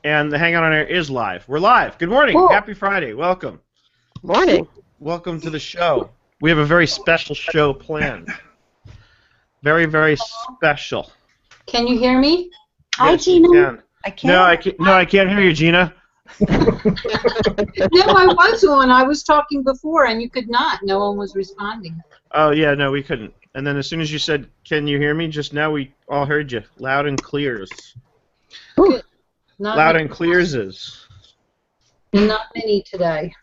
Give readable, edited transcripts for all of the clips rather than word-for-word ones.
And the Hangout on Air is live. We're live. Good morning. Cool. Happy Friday. Welcome. Morning. Welcome to the show. We have a very special show planned. Very, very special. Can you hear me? Hi, Gina. I can't. No, I can't hear you, Gina. No, I was on. I was talking before, and you could not. No one was responding. Oh, yeah, no, we couldn't. And then as soon as you said, "Can you hear me?" just now, we all heard you. Loud and clears. Good. Not Loud many, and clears is. not many today.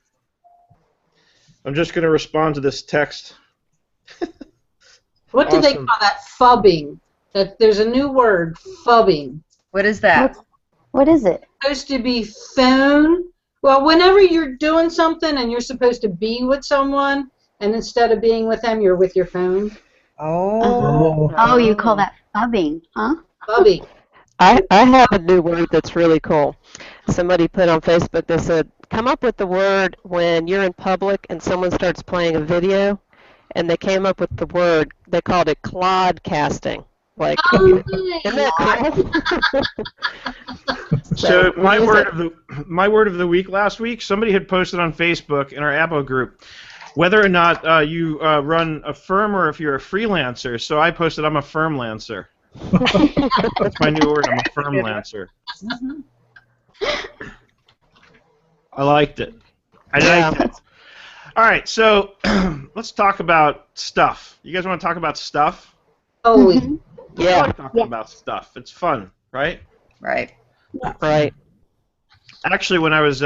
I'm just going to respond to this text. What do they Awesome. call that? Fubbing. That there's a new word. Fubbing. What is that? What is it? Supposed to be phone. Well, whenever you're doing something and you're supposed to be with someone, and instead of being with them, you're with your phone. Oh. Oh, you call that fubbing, huh? Fubbing. I have a new word that's really cool. Somebody put on Facebook, they said, come up with the word when you're in public and someone starts playing a video, and they came up with the word, they called it clod casting. Like, Oh, isn't that cool? So my use word of the week last week, somebody had posted on Facebook in our Abo group whether or not you run a firm or if you're a freelancer. So I posted, I'm a firm lancer. That's my new word. I'm a firm lancer. I liked it. I liked it. All right, so let's talk about stuff. You guys want to talk about stuff? Holy. I like talking about stuff. It's fun, right? Right. Right. Actually, when I was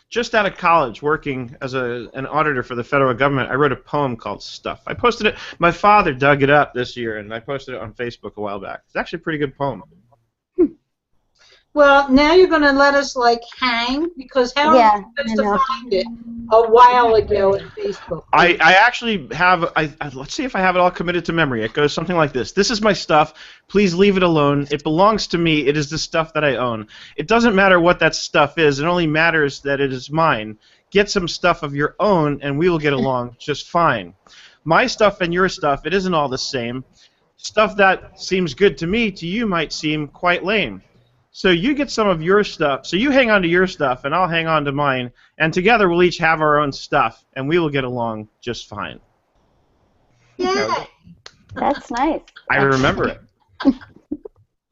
just out of college working as an auditor for the federal government, I wrote a poem called Stuff. I posted it. My father dug it up this year, and I posted it on Facebook a while back. It's actually a pretty good poem. Well, now you're going to let us, like, hang? Because how are you supposed to find it a while ago at Facebook? I actually have, let's see if I have it all committed to memory. It goes something like this. This is my stuff. Please leave it alone. It belongs to me. It is the stuff that I own. It doesn't matter what that stuff is. It only matters that it is mine. Get some stuff of your own, and we will get along just fine. My stuff and your stuff, it isn't all the same. Stuff that seems good to me, to you might seem quite lame. So you get some of your stuff, so you hang on to your stuff, and I'll hang on to mine, and together we'll each have our own stuff, and we will get along just fine. Yeah. That's nice. I remember it.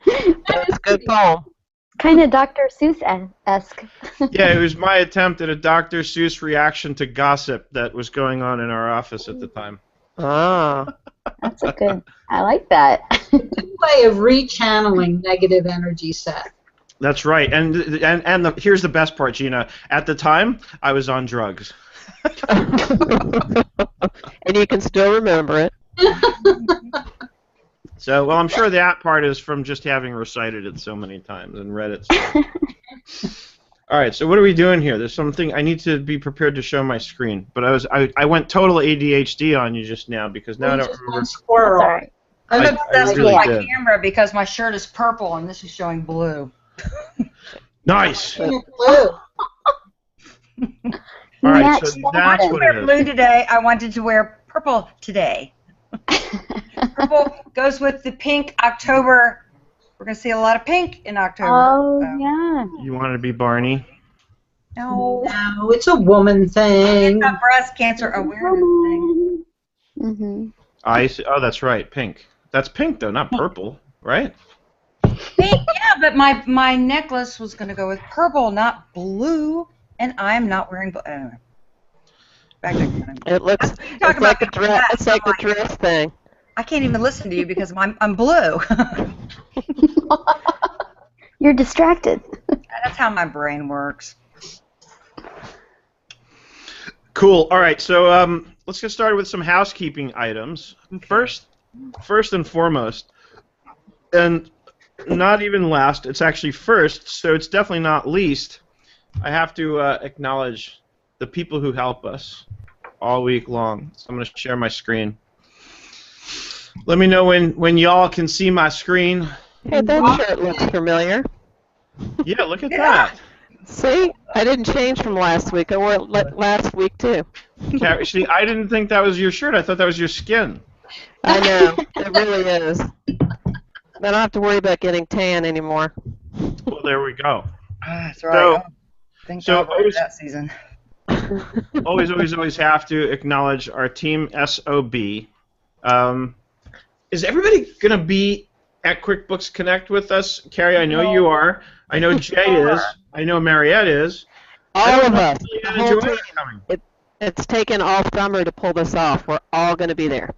That's a good poem. Kind of Dr. Seuss-esque. Yeah, it was my attempt at a Dr. Seuss reaction to gossip that was going on in our office at the time. Ah. That's a good. I like that. Good way of rechanneling negative energy, Seth. That's right, and here's the best part, Gina. At the time, I was on drugs. And you can still remember it. So, well, I'm sure that part is from just having recited it so many times and read it. So. All right, so what are we doing here? There's something I need to be prepared to show my screen, but I went total ADHD on you just now because now I don't remember. Squirrel. Sorry. I'm I obsessed really with my did. camera because my shirt is purple and this is showing blue. Nice. Blue. All right, Match so that. that's I what wear it is. blue today. I wanted to wear purple today. Purple goes with the pink October. We're going to see a lot of pink in October. Oh, so. yeah. You wanted to be Barney? No. No, it's a woman thing. It's a breast cancer awareness thing. Mm-hmm. I see. Oh, that's right, pink. That's pink, though, not purple, right? Pink, yeah, but my necklace was going to go with purple, not blue, and I'm not wearing blue. Anyway. Back to It looks. talk It's about like a the dress. dress. It's like a dress thing. I can't even listen to you because I'm blue. You're distracted. That's how my brain works. Cool. All right, so let's get started with some housekeeping items. First and foremost, and not even last, it's actually first, so it's definitely not least, I have to acknowledge the people who help us all week long. So I'm going to share my screen. Let me know when y'all can see my screen. Hey, that shirt looks familiar. Yeah, look at that. See, I didn't change from last week. I wore it last week too. See, I didn't think that was your shirt. I thought that was your skin. I know, it really is. I don't have to worry about getting tan anymore. Well, there we go. That's right. So, Thank so God for that season. always have to acknowledge our team SOB. Is everybody going to be at QuickBooks Connect with us? Carrie, I know you are. I know Jay is. I know Mariette is. All of us, Julianne the and whole Joanne team. are coming. It's taken all summer to pull this off. We're all going to be there.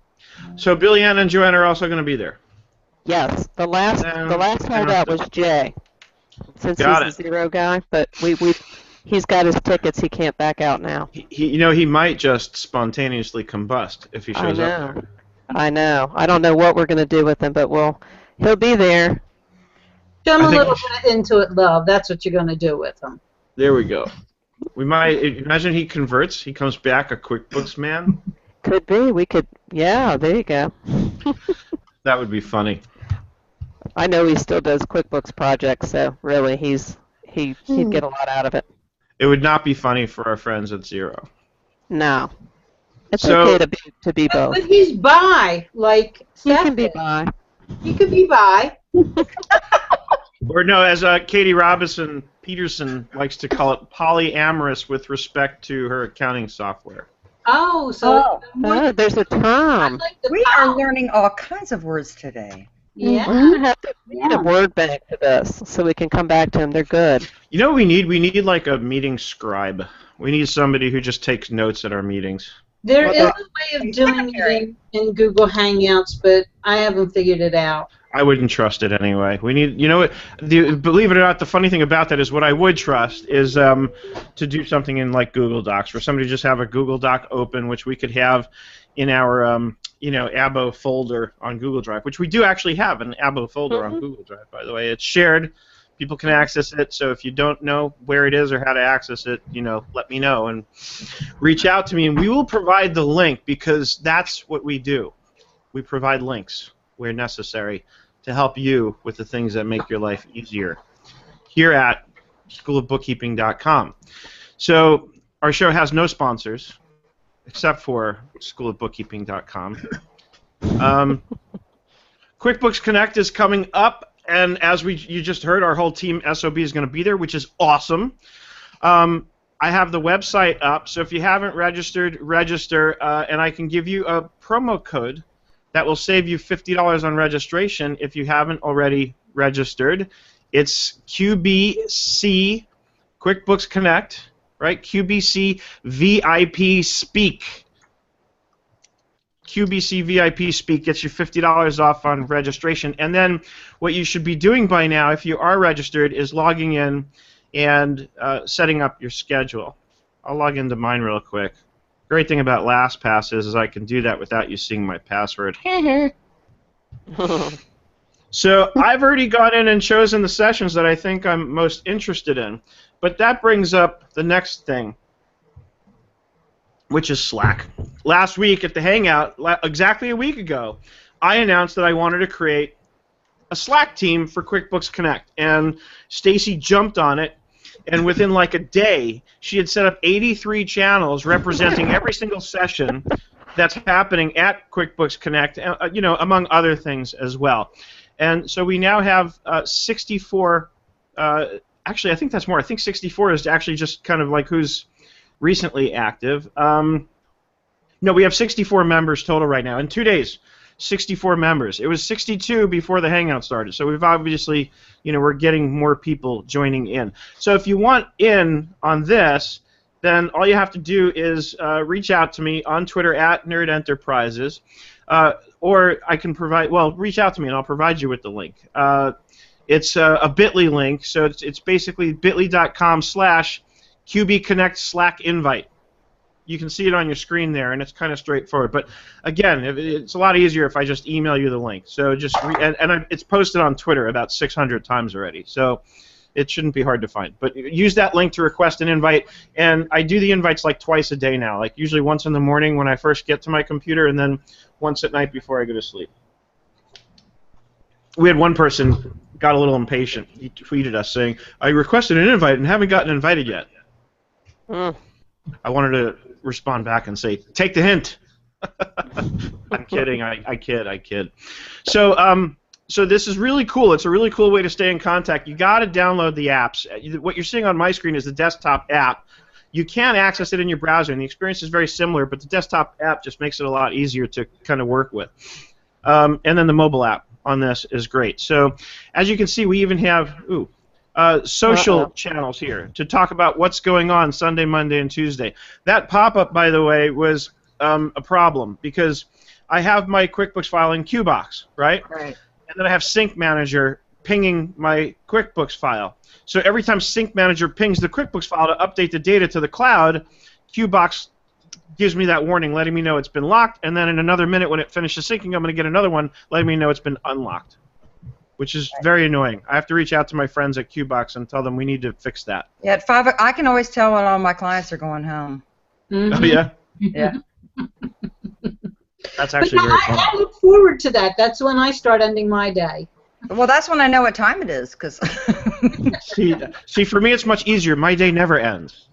So Billy Ann and Joanne are also going to be there. Yes, the last holdout was Jay, since he's the zero guy. But he's got his tickets. He can't back out now. He might just spontaneously combust if he shows up there. I know. I don't know what we're going to do with him, but he'll be there. Show him a little bit of Intuit love. That's what you're going to do with him. There we go. We might imagine he converts. He comes back a QuickBooks man. Could be. We could. Yeah. There you go. That would be funny. I know he still does QuickBooks projects, so really he'd get a lot out of it. It would not be funny for our friends at Zero. No. It's okay to be both. But he's bi, like He can be bi. He could be bi. Or no, as Katie Peterson likes to call it, polyamorous with respect to her accounting software. Oh, so there's a term. We are learning all kinds of words today. Yeah. We need a word bank for this so we can come back to them. They're good. You know what we need? We need like a meeting scribe. We need somebody who just takes notes at our meetings. There is a way of doing it in Google Hangouts, but I haven't figured it out. I wouldn't trust it anyway. We need, you know what? Believe it or not, the funny thing about that is what I would trust is to do something in like Google Docs, for somebody to just have a Google Doc open, which we could have in our Abo folder on Google Drive, which we do actually have an Abo folder on Google Drive, by the way. It's shared. People can access it, so if you don't know where it is or how to access it, let me know and reach out to me, and we will provide the link, because that's what we do. We provide links where necessary to help you with the things that make your life easier here at schoolofbookkeeping.com. So our show has no sponsors except for schoolofbookkeeping.com. QuickBooks Connect is coming up. And as you just heard, our whole team SOB is going to be there, which is awesome. I have the website up, so if you haven't registered, register, and I can give you a promo code that will save you $50 on registration if you haven't already registered. It's QBC QuickBooks Connect, right? QBC VIP Speak. QBC VIP Speak gets you $50 off on registration. And then what you should be doing by now, if you are registered, is logging in and setting up your schedule. I'll log into mine real quick. Great thing about LastPass is I can do that without you seeing my password. So I've already gone in and chosen the sessions that I think I'm most interested in. But that brings up the next thing, which is Slack. Last week at the Hangout, exactly a week ago, I announced that I wanted to create a Slack team for QuickBooks Connect, and Stacy jumped on it, and within like a day, she had set up 83 channels representing every single session that's happening at QuickBooks Connect, among other things as well. And so we now have 64, actually I think that's more, I think 64 is actually just kind of like who's recently active. No, we have 64 members total right now. In 2 days, 64 members. It was 62 before the Hangout started, so we've obviously, we're getting more people joining in. So if you want in on this, then all you have to do is reach out to me on Twitter at Nerd Enterprises, or I can provide, reach out to me and I'll provide you with the link. It's a bit.ly link, so it's basically bit.ly.com/QBConnect Slack invite. You can see it on your screen there, and it's kind of straightforward. But again, it's a lot easier if I just email you the link. So just it's posted on Twitter about 600 times already, so it shouldn't be hard to find. But use that link to request an invite, and I do the invites like twice a day now, like usually once in the morning when I first get to my computer, and then once at night before I go to sleep. We had one person got a little impatient. He tweeted us saying, "I requested an invite and haven't gotten invited yet." I wanted to respond back and say, "Take the hint." I'm kidding. I kid. So So this is really cool. It's a really cool way to stay in contact. You got to download the apps. What you're seeing on my screen is the desktop app. You can access it in your browser, and the experience is very similar, but the desktop app just makes it a lot easier to kind of work with. And then the mobile app on this is great. So as you can see, we even have social channels here to talk about what's going on Sunday, Monday, and Tuesday. That pop-up, by the way, was a problem because I have my QuickBooks file in QBox, right? Right. And then I have Sync Manager pinging my QuickBooks file. So every time Sync Manager pings the QuickBooks file to update the data to the cloud, QBox gives me that warning letting me know it's been locked, and then in another minute when it finishes syncing, I'm going to get another one letting me know it's been unlocked, which is very annoying. I have to reach out to my friends at QBox and tell them we need to fix that. Yeah, at 5, I can always tell when all my clients are going home. Mhm. Oh, yeah? Yeah. That's actually very fun. I look forward to that. That's when I start ending my day. Well, that's when I know what time it is, because See, for me it's much easier. My day never ends.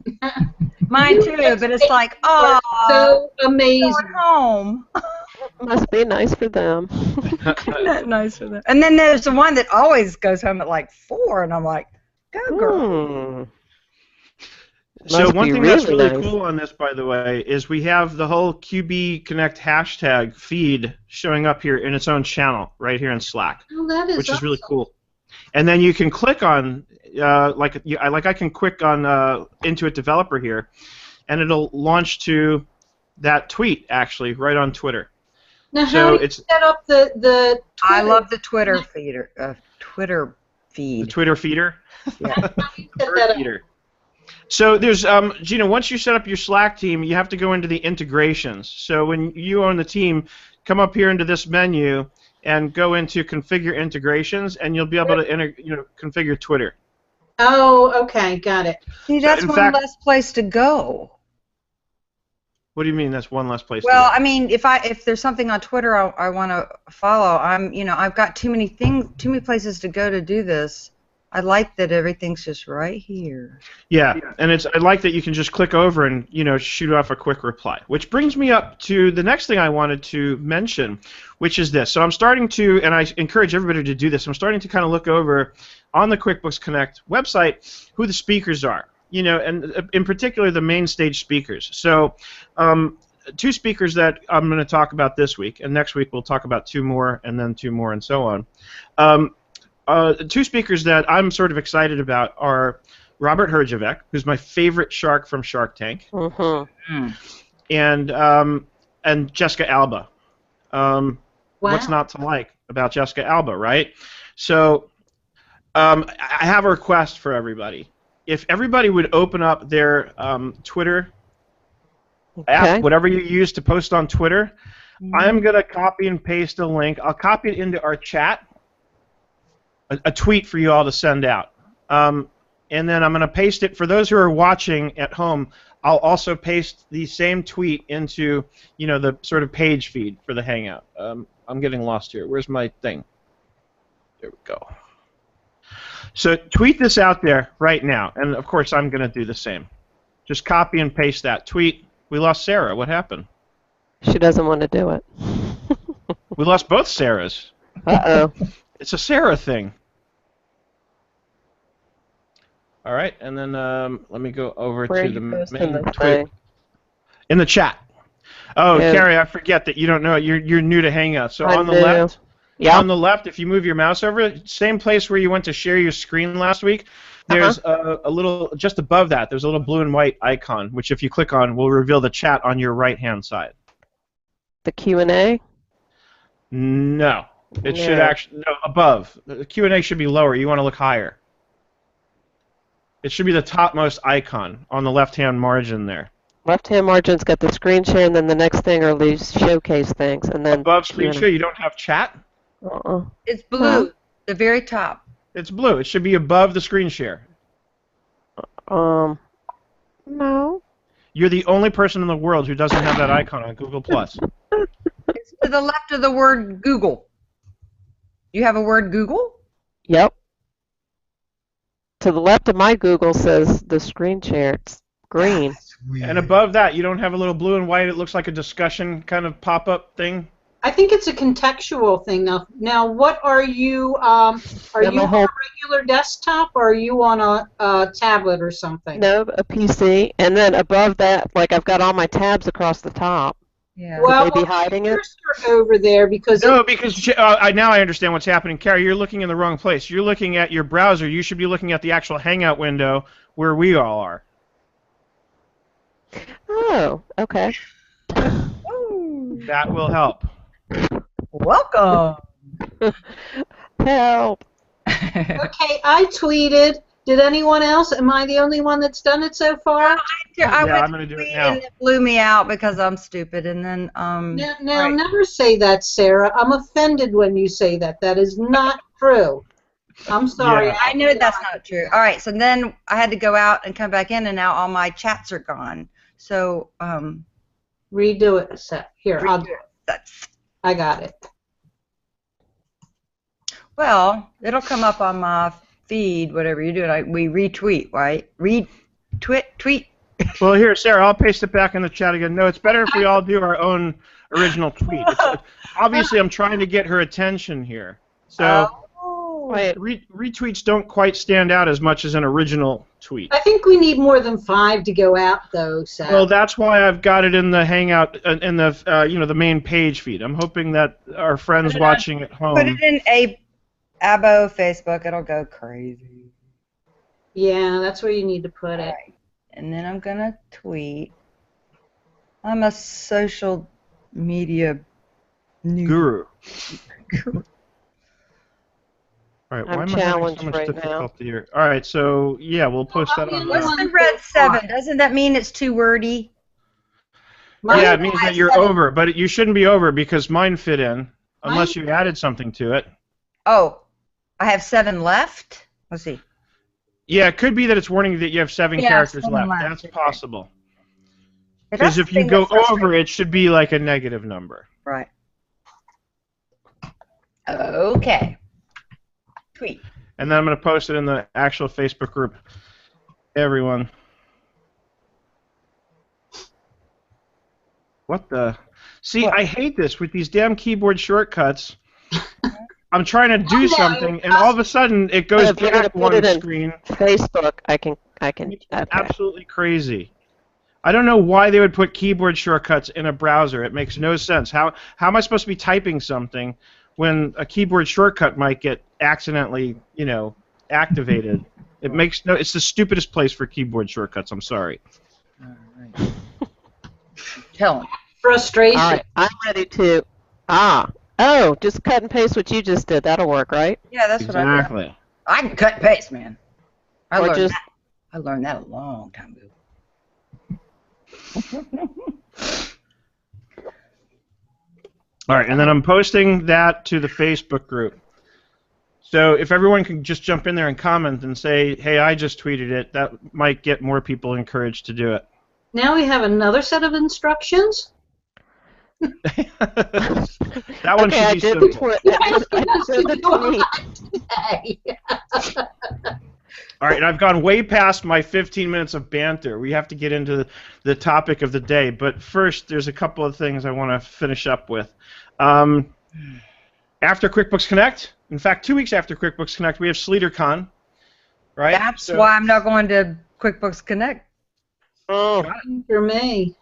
mine too. But it's like, oh, So amazing. going home. Must be nice for them. Isn't that nice for them? And then there's the one that always goes home at like 4, and I'm like, go girl. So Must one be thing that's really really nice. cool on this, by the way, is we have the whole QB Connect hashtag feed showing up here in its own channel right here in Slack, Oh, that is which is really awesome. cool. And then you can click on, I can click on Intuit Developer here, and it'll launch to that tweet actually right on Twitter. Now, So how do you it's set up the I Twitter? love the Twitter feeder, Twitter the feed. Twitter feeder. Yeah. How do you set Bird that up? feeder. So there's, Gina, once you set up your Slack team, you have to go into the integrations. So when you own the team, come up here into this menu and go into configure integrations, and you'll be able to configure Twitter. Oh, okay, got it. See, So, that's in one fact- less place to go. What do you mean that's one less place Well, to go? I mean, if there's something on Twitter I want to follow, I've got too many places to go to do this. I like that everything's just right here. Yeah, and I like that you can just click over and shoot off a quick reply. Which brings me up to the next thing I wanted to mention, which is this. So I'm starting to, and I encourage everybody to do this, I'm starting to kind of look over on the QuickBooks Connect website who the speakers are, and in particular the main stage speakers. So 2 speakers that I'm going to talk about this week, and next week we'll talk about 2 more, and then 2 more, and so on. 2 speakers that I'm sort of excited about are Robert Herjavec, who's my favorite shark from Shark Tank, and Jessica Alba. What's not to like about Jessica Alba, right? So I have a request for everybody. If everybody would open up their Twitter app, whatever you use to post on Twitter, I'm going to copy and paste a link. I'll copy it into our chat. A tweet for you all to send out. And then I'm going to paste it. For those who are watching at home, I'll also paste the same tweet into the sort of page feed for the Hangout. I'm getting lost here. Where's my thing? There we go. So tweet this out there right now. And, of course, I'm going to do the same. Just copy and paste that tweet. We lost Sarah. What happened? She doesn't want to do it. We lost both Sarahs. Uh-oh. It's a Sarah thing. All right, and then let me go over Where are to you the posting main this Twitter. thing? In the chat. Oh, Yeah. Carrie, I forget that you don't know it. You're new to Hangout. So I on the knew. left, Yeah. on the left, if you move your mouse over, same place where you went to share your screen last week. There's a little just above that. There's a little blue and white icon, which if you click on, will reveal the chat on your right-hand side. The Q&A? No, it should No. actually above. The Q&A should be lower. You want to look higher. It should be the topmost icon on the left-hand margin there. Left-hand margin's got the screen share, and then the next thing are these showcase things, and then Above screen Q&A. share, you don't have chat? It's blue, the very top. It's blue. It should be above the screen share. No. You're the only person in the world who doesn't have that icon on Google+. It's to the left of the word Google. You have a word Google? Yep. To the left of my Google says the screen share. It's green. And above that, you don't have a little blue and white, it looks like a discussion kind of pop-up thing? I think it's a contextual thing now. Now, what are you? Are you on a regular desktop, or are you on a tablet or something? No, a PC, and then above that, like I've got all my tabs across the top. Yeah. Well, Would they be hiding it? Over there because No, because now I understand what's happening. Carrie, you're looking in the wrong place. You're looking at your browser. You should be looking at the actual Hangout window where we all are. Oh, okay. That will help. Welcome. Help. Okay, I tweeted. Did anyone else? Am I the only one that's done it so far? I went I'm going to do it now. and it blew me out because I'm stupid, and then Now, never say that, Sarah. I'm offended when you say that. That is not true. I'm sorry. Yeah. I know that's not true. All right, so then I had to go out and come back in, and now all my chats are gone. So Redo it, Seth. Here, I'll do it. that's I got it. well, it'll come up on my feed, whatever you do. We retweet, right? Tweet. Well, here, Sarah, I'll paste it back in the chat again. No, it's better if we all do our own original tweet. Obviously, I'm trying to get her attention here. So retweets don't quite stand out as much as an original tweet. I think we need more than 5 to go out, though, Seth. Well, that's why I've got it in the Hangout, in the the main page feed. I'm hoping that our friends watching at home. Put it in a Abo Facebook. It'll go crazy. Yeah, that's where you need to put it. Right. And then I'm gonna tweet. I'm a social media Guru. All right, why I'm am I having so much challenged right difficulty here? All right, so yeah, we'll post that on. What's the red 7? Doesn't that mean it's too wordy? Yeah, it means that you're over, but you shouldn't be over because mine fit in, unless you added something to it. Oh, I have 7 left? Let's see. Yeah, it could be that it's warning that you have 7 characters 7 left. left. That's possible. That's Because if the you thing go that's frustrating. over, it should be like a negative number. Right. Okay. Tweet. And then I'm going to post it in the actual Facebook group. Everyone. What the? See, I hate this with these damn keyboard shortcuts. I'm trying to do something, and all of a sudden it goes If you're gonna back put one it in screen. Facebook, I can. It's Okay. absolutely crazy. I don't know why they would put keyboard shortcuts in a browser. It makes no sense. How am I supposed to be typing something when a keyboard shortcut might get accidentally, activated? It makes no. It's the stupidest place for keyboard shortcuts. I'm sorry. All right. Tell him. Frustration. All right, I'm ready to. Oh, just cut and paste what you just did. That'll work, right? Yeah, that's what I do. Exactly. I can cut and paste, man. I Or learned just- that. I learned that a long time ago. All right, and then I'm posting that to the Facebook group. So if everyone can just jump in there and comment and say, "Hey, I just tweeted it," that might get more people encouraged to do it. Now we have another set of instructions. That one Okay, I should did be the simple. I did the tweet. All right, I've gone way past my 15 minutes of banter. We have to get into the topic of the day, but first, there's a couple of things I want to finish up with. After QuickBooks Connect, in fact, 2 weeks after QuickBooks Connect, we have SleaterCon, right? That's why I'm not going to QuickBooks Connect. Oh, For me,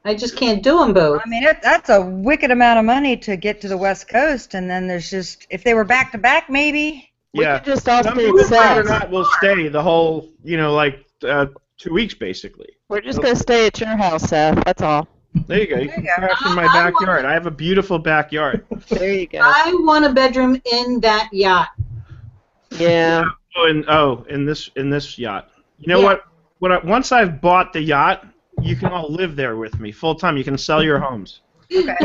I just can't do them both. I mean, that's a wicked amount of money to get to the West Coast, and then there's just, if they were back to back, maybe. we Yeah. could just all Some stay people, believe it or inside. not, will stay the whole, 2 weeks, basically. We're just going to stay at your house, Seth. That's all. There you go. You can There you go. crash in my backyard. I have a beautiful backyard. There you go. I want a bedroom in that yacht. Yeah. In this yacht. You know Yeah. what? Once I've bought the yacht, you can all live there with me full time. You can sell your homes. Okay.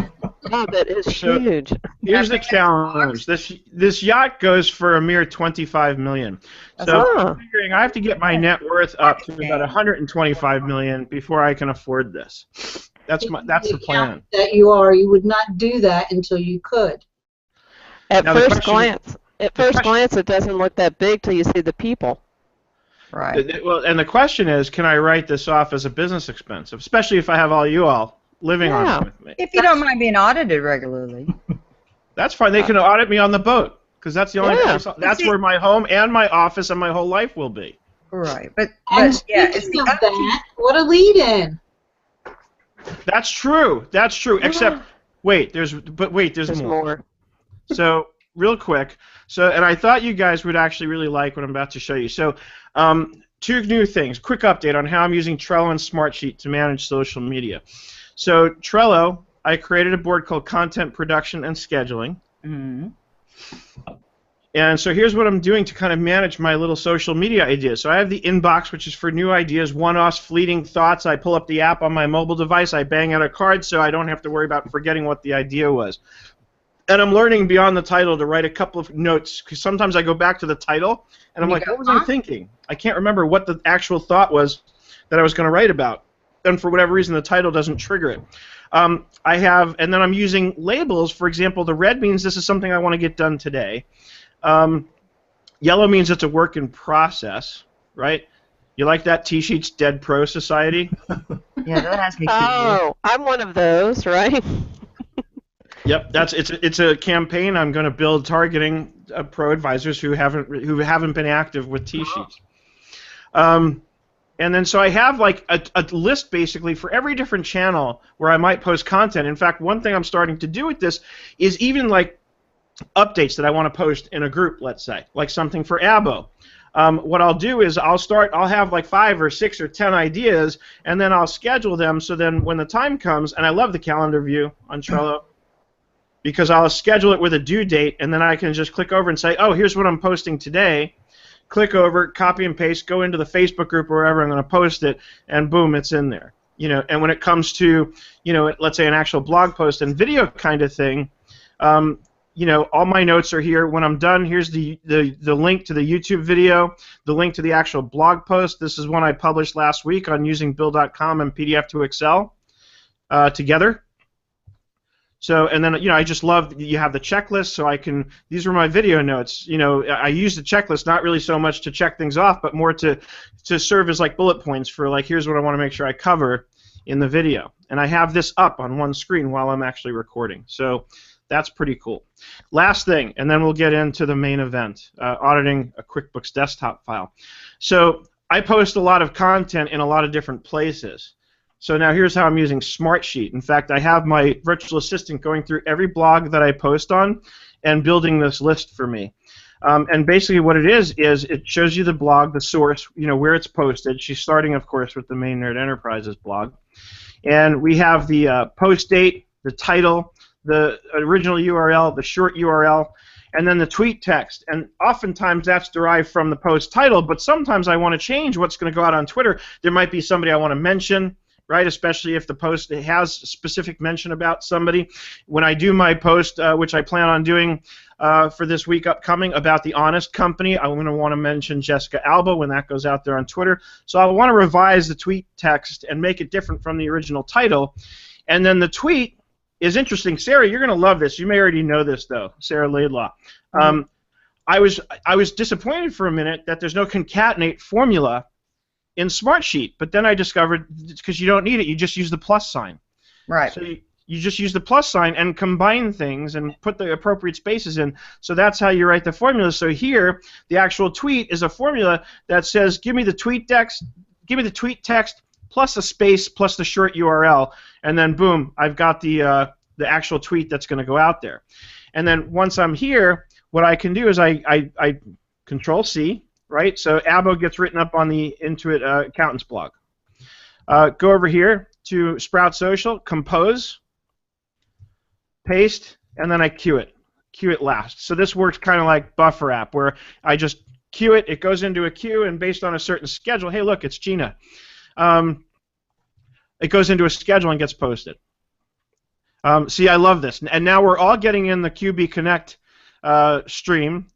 Oh, that is So- huge. Here's the challenge. This yacht goes for a mere $25 million. So Oh. I'm figuring I have to get my net worth up to about $125 million before I can afford this. That's the plan. That you would not do that until you could. At Now, the first question- glance, it doesn't look that big till you see the people. Right. Well, and the question is, can I write this off as a business expense, especially if I have all you all living on Yeah. it with me. If you don't mind being audited regularly. That's fine. They can audit me on the boat because that's the only Yeah. place. That's where my home and my office and my whole life will be. Right. But And yeah, it's speaking the of that, what a lead-in. That's true. That's true. Except, wait, there's There's more. more. So, real quick. And I thought you guys would actually really like what I'm about to show you. So, two new things. Quick update on how I'm using Trello and Smartsheet to manage social media. So, Trello, I created a board called Content Production and Scheduling. Mm-hmm. And so here's what I'm doing to kind of manage my little social media ideas. So I have the inbox, which is for new ideas, one-offs, fleeting thoughts. I pull up the app on my mobile device. I bang out a card so I don't have to worry about forgetting what the idea was. And I'm learning beyond the title to write a couple of notes because sometimes I go back to the title and I'm like, what was I thinking? I can't remember what the actual thought was that I was going to write about. And for whatever reason, the title doesn't trigger it. And then I'm using labels. For example, the red means this is something I want to get done today. Yellow means it's a work in process, right? You like that T-Sheets Dead Pro Society? Yeah, that has me. Oh, I'm one of those, right? Yep, it's a campaign I'm going to build targeting ProAdvisors who haven't been active with T-Sheets. And then so I have like a list basically for every different channel where I might post content. In fact, one thing I'm starting to do with this is even like updates that I want to post in a group, let's say, like something for Abo. What I'll do is I'll have like 5 or 6 or 10 ideas, and then I'll schedule them so then when the time comes, and I love the calendar view on Trello because I'll schedule it with a due date, and then I can just click over and say, oh, here's what I'm posting today. Click over, copy and paste, go into the Facebook group or wherever I'm going to post it, and boom, it's in there. And when it comes to, let's say an actual blog post and video kind of thing, all my notes are here. When I'm done, here's the link to the YouTube video, the link to the actual blog post. This is one I published last week on using Bill.com and PDF to Excel together. So, and then, I just love you have the checklist, so these are my video notes. I use the checklist not really so much to check things off, but more to serve as like bullet points for like, here's what I want to make sure I cover in the video. And I have this up on one screen while I'm actually recording. So that's pretty cool. Last thing, and then we'll get into the main event, auditing a QuickBooks desktop file. So I post a lot of content in a lot of different places. So now here's how I'm using Smartsheet. In fact, I have my virtual assistant going through every blog that I post on and building this list for me. And basically what it is it shows you the blog, the source, where it's posted. She's starting, of course, with the Main Nerd Enterprises blog. And we have the post date, the title, the original URL, the short URL, and then the tweet text. And oftentimes that's derived from the post title, but sometimes I want to change what's going to go out on Twitter. There might be somebody I want to mention, right, especially if the post has specific mention about somebody. When I do my post, which I plan on doing for this week upcoming about the Honest Company, I'm going to want to mention Jessica Alba when that goes out there on Twitter. So I want to revise the tweet text and make it different from the original title. And then the tweet is interesting. Sarah, you're going to love this. You may already know this, though, Sarah Laidlaw. I was disappointed for a minute that there's no concatenate formula in Smartsheet, but then I discovered because you don't need it, you just use the plus sign. Right. So you just use the plus sign and combine things and put the appropriate spaces in. So that's how you write the formula. So here, the actual tweet is a formula that says, give me the tweet text plus a space plus the short URL, and then boom, I've got the actual tweet that's going to go out there. And then once I'm here, what I can do is I Control C. Right, so Abo gets written up on the Intuit Accountants blog. Go over here to Sprout Social, compose, paste, and then I queue it. Queue it last. So this works kind of like Buffer app, where I just queue it, it goes into a queue, and based on a certain schedule, hey, look, it's Gina. It goes into a schedule and gets posted. See, I love this. And now we're all getting in the QB Connect stream.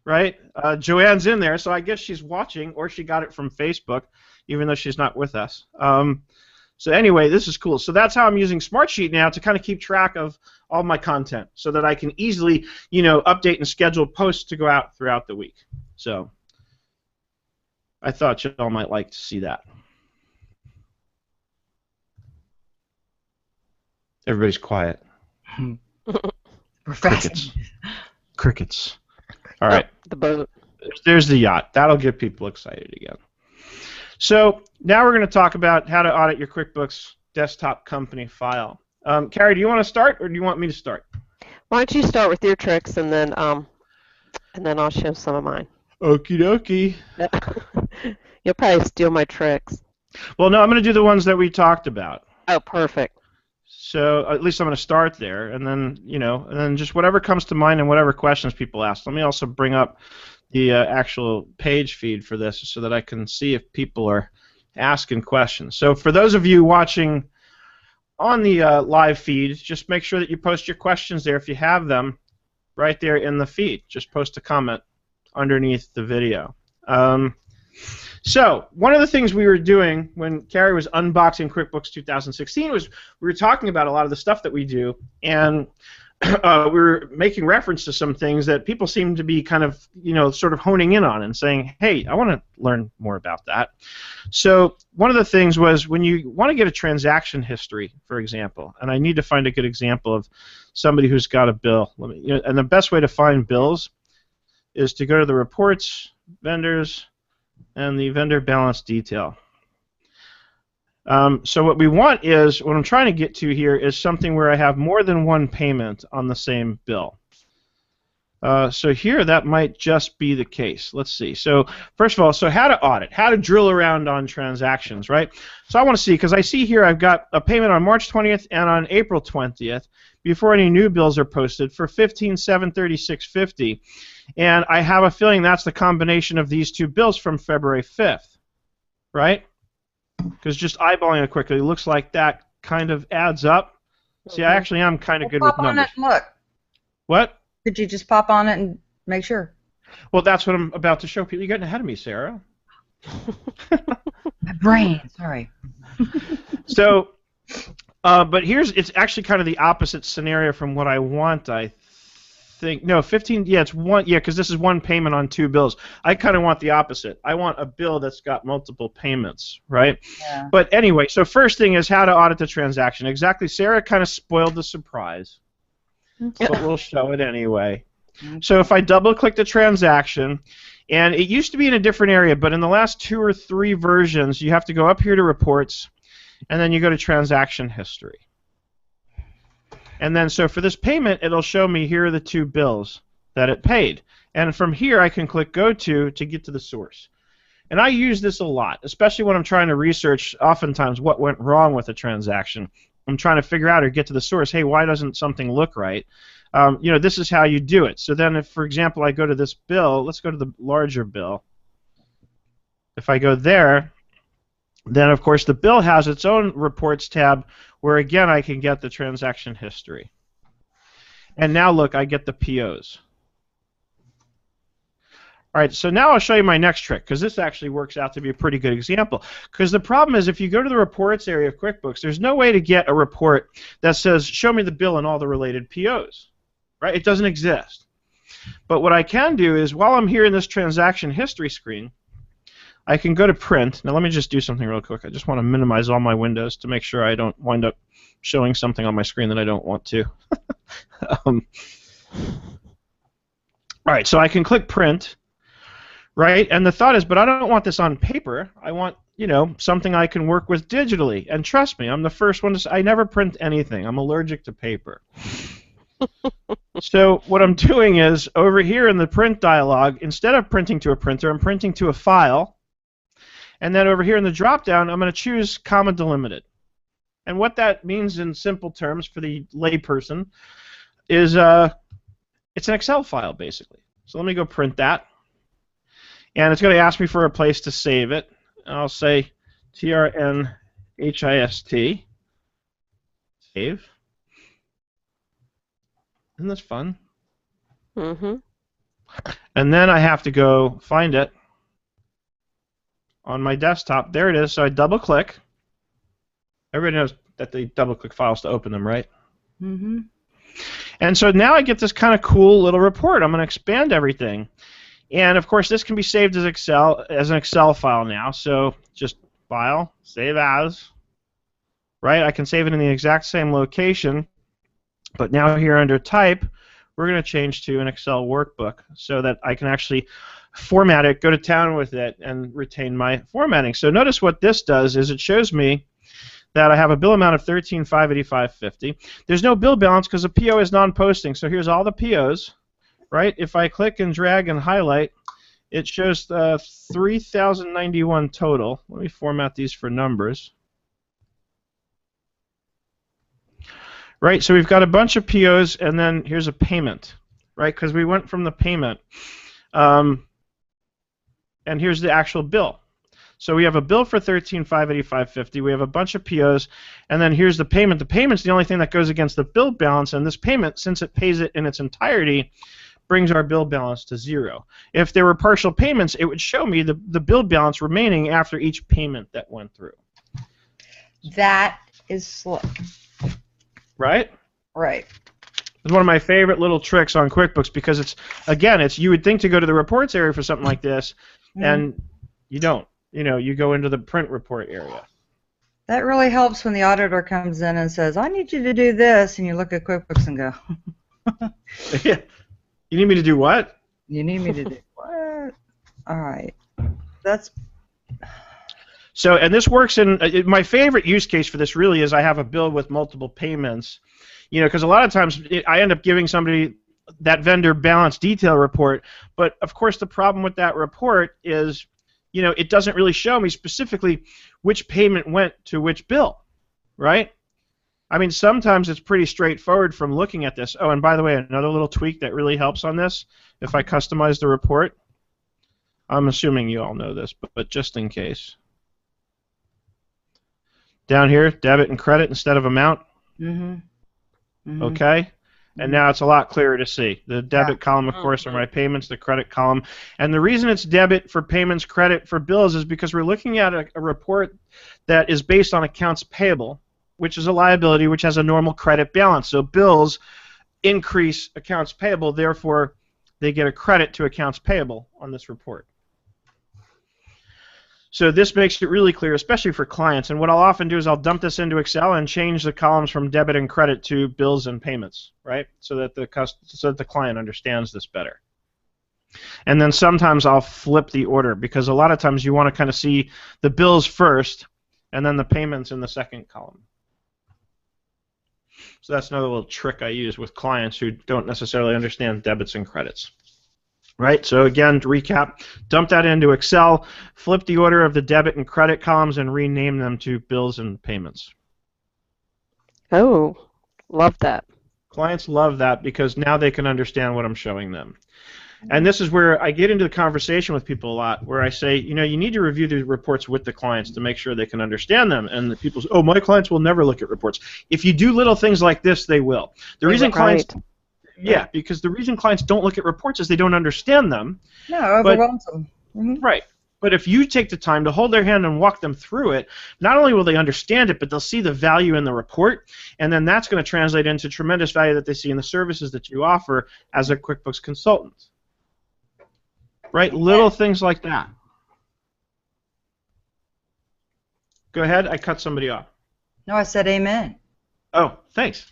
Right? Joanne's in there, so I guess she's watching, or she got it from Facebook, even though she's not with us. So anyway, this is cool. So that's how I'm using Smartsheet now to kind of keep track of all my content so that I can easily, update and schedule posts to go out throughout the week. So I thought y'all might like to see that. Everybody's quiet. We're Crickets. Crickets. All right. The boat. There's the yacht. That'll get people excited again. So now we're going to talk about how to audit your QuickBooks desktop company file. Carrie, do you want to start, or do you want me to start? Why don't you start with your tricks, and then I'll show some of mine. Okie dokie. You'll probably steal my tricks. Well, no, I'm going to do the ones that we talked about. Oh, perfect. So at least I'm going to start there, and then and then just whatever comes to mind and whatever questions people ask. Let me also bring up the actual page feed for this so that I can see if people are asking questions. So for those of you watching on the live feed, just make sure that you post your questions there if you have them right there in the feed. Just post a comment underneath the video. So one of the things we were doing when Carrie was unboxing QuickBooks 2016 was we were talking about a lot of the stuff that we do, and we were making reference to some things that people seem to be kind of, sort of honing in on and saying, hey, I want to learn more about that. So one of the things was when you want to get a transaction history, for example, and I need to find a good example of somebody who's got a bill. And the best way to find bills is to go to the reports, vendors, and the vendor balance detail. So what I'm trying to get to here is something where I have more than one payment on the same bill. So here that might just be the case. Let's see. So first of all, so how to audit, how to drill around on transactions, right? So I want to see, because I see here I've got a payment on March 20th and on April 20th before any new bills are posted for $15,736.50. And I have a feeling that's the combination of these two bills from February 5th, right? Because just eyeballing it quickly, it looks like that kind of adds up. See, I actually am kind of good with numbers. Pop on it and look. What? Could you just pop on it and make sure? Well, that's what I'm about to show people. You're getting ahead of me, Sarah. My brain, sorry. So, but it's actually kind of the opposite scenario from what I want, I think. No, 15, yeah, it's one, yeah, because this is one payment on two bills. I kind of want the opposite. I want a bill that's got multiple payments, right? Yeah. But anyway, so first thing is how to audit the transaction. Exactly, Sarah kind of spoiled the surprise, but we'll show it anyway. So if I double-click the transaction, and it used to be in a different area, but in the last 2 or 3 versions, you have to go up here to Reports, and then you go to Transaction History. And then, so for this payment, it'll show me here are the 2 bills that it paid. And from here, I can click Go to get to the source. And I use this a lot, especially when I'm trying to research, oftentimes, what went wrong with a transaction. I'm trying to figure out or get to the source, hey, why doesn't something look right? This is how you do it. So then if, for example, I go to this bill, let's go to the larger bill. If I go there, then, of course, the bill has its own Reports tab where, again, I can get the transaction history. And now, look, I get the POs. All right, so now I'll show you my next trick, because this actually works out to be a pretty good example. Because the problem is, if you go to the Reports area of QuickBooks, there's no way to get a report that says, show me the bill and all the related POs. Right? It doesn't exist. But what I can do is, while I'm here in this transaction history screen, I can go to Print. Now let me just do something real quick. I just want to minimize all my windows to make sure I don't wind up showing something on my screen that I don't want to. All right, so I can click Print, right? And the thought is, but I don't want this on paper. I want, something I can work with digitally. And trust me, I'm the first one to say, I never print anything. I'm allergic to paper. So what I'm doing is, over here in the Print dialog, instead of printing to a printer, I'm printing to a file. And then over here in the drop-down, I'm going to choose comma delimited. And what that means in simple terms for the layperson is it's an Excel file, basically. So let me go print that. And it's going to ask me for a place to save it. And I'll say TRNHIST. Save. Isn't this fun? Mm-hmm. And then I have to go find it on my desktop. There it is. So I double-click. Everybody knows that they double-click files to open them, right? Mm-hmm. And so now I get this kind of cool little report. I'm going to expand everything. And, of course, this can be saved as an Excel file now. So just File, Save As. right? I can save it in the exact same location, but now here under Type, we're going to change to an Excel workbook so that I can actually format it, go to town with it, and retain my formatting. So notice what this does is it shows me that I have a bill amount of $13,585.50. There's no bill balance because the PO is non-posting. So here's all the POs, right? If I click and drag and highlight, it shows 3,091 total. Let me format these for numbers. Right, so we've got a bunch of POs, and then here's a payment, right? Because we went from the payment, and here's the actual bill. So we have a bill for $13,585.50. We have a bunch of POs, and then here's the payment. The payment's the only thing that goes against the bill balance, and this payment, since it pays it in its entirety, brings our bill balance to 0. If there were partial payments, it would show me the bill balance remaining after each payment that went through. That is slick. Right? Right. It's one of my favorite little tricks on QuickBooks because it's you would think to go to the reports area for something like this, and you don't. You go into the print report area. That really helps when the auditor comes in and says, I need you to do this, and you look at QuickBooks and go, Yeah. You need me to do what? You need me to do what? All right. That's... So, and this works in, my favorite use case for this really is I have a bill with multiple payments. Because a lot of times I end up giving somebody that vendor balance detail report, but of course the problem with that report is, it doesn't really show me specifically which payment went to which bill, right? I mean, sometimes it's pretty straightforward from looking at this. Oh, and by the way, another little tweak that really helps on this, if I customize the report, I'm assuming you all know this, but just in case. Down here, debit and credit instead of amount. Okay? And now it's a lot clearer to see. The debit column, of course, are my payments, the credit column. And the reason it's debit for payments, credit for bills is because we're looking at a report that is based on accounts payable, which is a liability which has a normal credit balance. So bills increase accounts payable, therefore they get a credit to accounts payable on this report. So this makes it really clear, especially for clients. And what I'll often do is I'll dump this into Excel and change the columns from debit and credit to bills and payments, right? So that the client understands this better. And then sometimes I'll flip the order because a lot of times you want to kind of see the bills first and then the payments in the second column. So that's another little trick I use with clients who don't necessarily understand debits and credits. Right, so again, to recap, dump that into Excel, flip the order of the debit and credit columns, and rename them to bills and payments. Oh, love that. Clients love that because now they can understand what I'm showing them. And this is where I get into the conversation with people a lot, where I say, you need to review the reports with the clients to make sure they can understand them. And the people say, oh, my clients will never look at reports. If you do little things like this, they will. The reason clients... Yeah, because the reason clients don't look at reports is they don't understand them. No, overwhelms them. Right. But if you take the time to hold their hand and walk them through it, not only will they understand it, but they'll see the value in the report, and then that's going to translate into tremendous value that they see in the services that you offer as a QuickBooks consultant. Right? Little things like that. Go ahead. I cut somebody off. No, I said amen. Oh, thanks.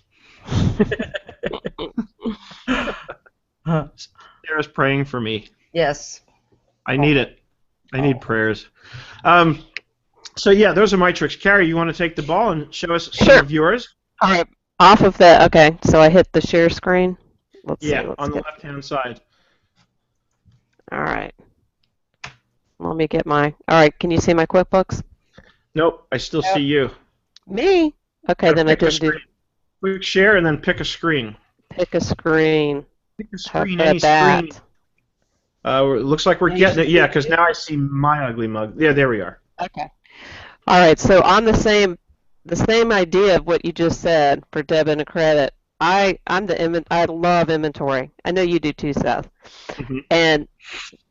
Sarah's praying for me. Yes. I need it. I need prayers. So yeah, those are my tricks. Carrie, you want to take the ball and show us some of yours? All right. Off of that. Okay. So I hit the share screen. Let's see, on the left-hand side. All right. Let me get my. All right. Can you see my QuickBooks? Nope. I still see you. Me? Okay. Then I didn't do. Quick share and then pick a screen. Pick a screen. Pick a screen, any screen. Looks like we're getting it. Yeah, because now I see my ugly mug. Yeah, there we are. Okay. All right. So on the same idea of what you just said for debit and credit, I love inventory. I know you do too, Seth. And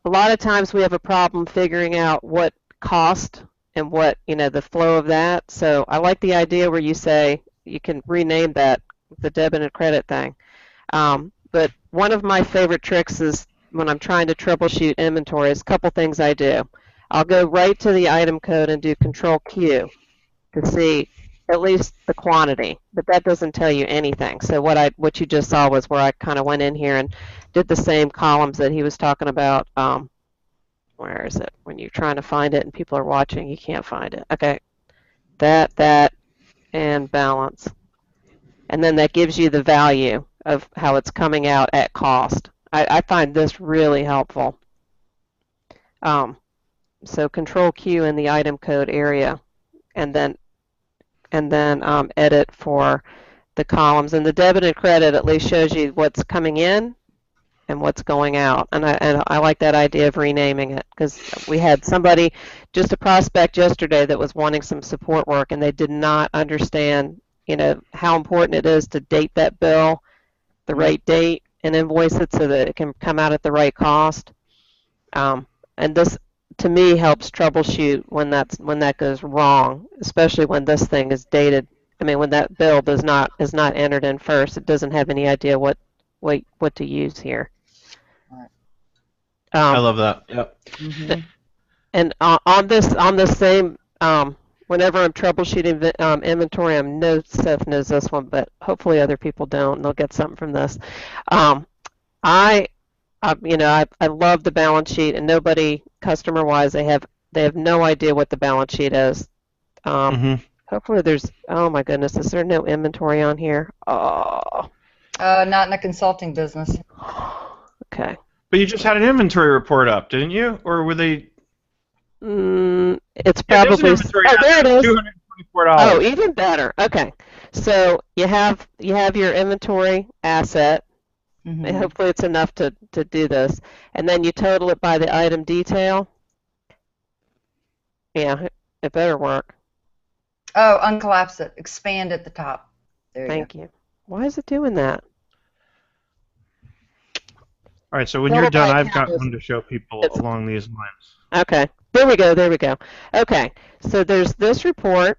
a lot of times we have a problem figuring out what cost and what the flow of that. So I like the idea where you say you can rename that the debit and credit thing. But one of my favorite tricks is when I'm trying to troubleshoot inventory is a couple things I do. I'll go right to the item code and do Control Q to see at least the quantity, but that doesn't tell you anything. So what you just saw was where I kind of went in here and did the same columns that he was talking about. Where is it? When you're trying to find it and people are watching, you can't find it. Okay, that, and balance. And then that gives you the value of how it's coming out at cost. I find this really helpful. So Control Q in the item code area, and then edit for the columns. And the debit and credit at least shows you what's coming in and what's going out. And I like that idea of renaming it, because we had somebody, just a prospect yesterday, that was wanting some support work, and they did not understand, how important it is to date that bill, the right date, and invoice it so that it can come out at the right cost. And this, to me, helps troubleshoot when that goes wrong, especially when this thing is dated. I mean, when that bill is not entered in first, it doesn't have any idea what to use here. I love that. Yep. Mm-hmm. And on this same, whenever I'm troubleshooting inventory, I know Seth knows this one, but hopefully other people don't, and they'll get something from this. I love the balance sheet, and nobody, customer-wise, they have no idea what the balance sheet is. Hopefully there's, oh my goodness, is there no inventory on here? Oh. Not in the consulting business. Okay. But you just had an inventory report up, didn't you? Or were they? It's Yeah, there's probably. an inventory Oh, there it is. $224. Oh, even better. Okay. So you have your inventory asset. Mm-hmm. And hopefully it's enough to do this. And then you total it by the item detail. Yeah, it better work. Oh, uncollapse it. Expand at the top. There Thank you. Why is it doing that? All right, so when Total you're done, by I've got account one to show people along these lines. Okay. There we go. Okay. So there's this report,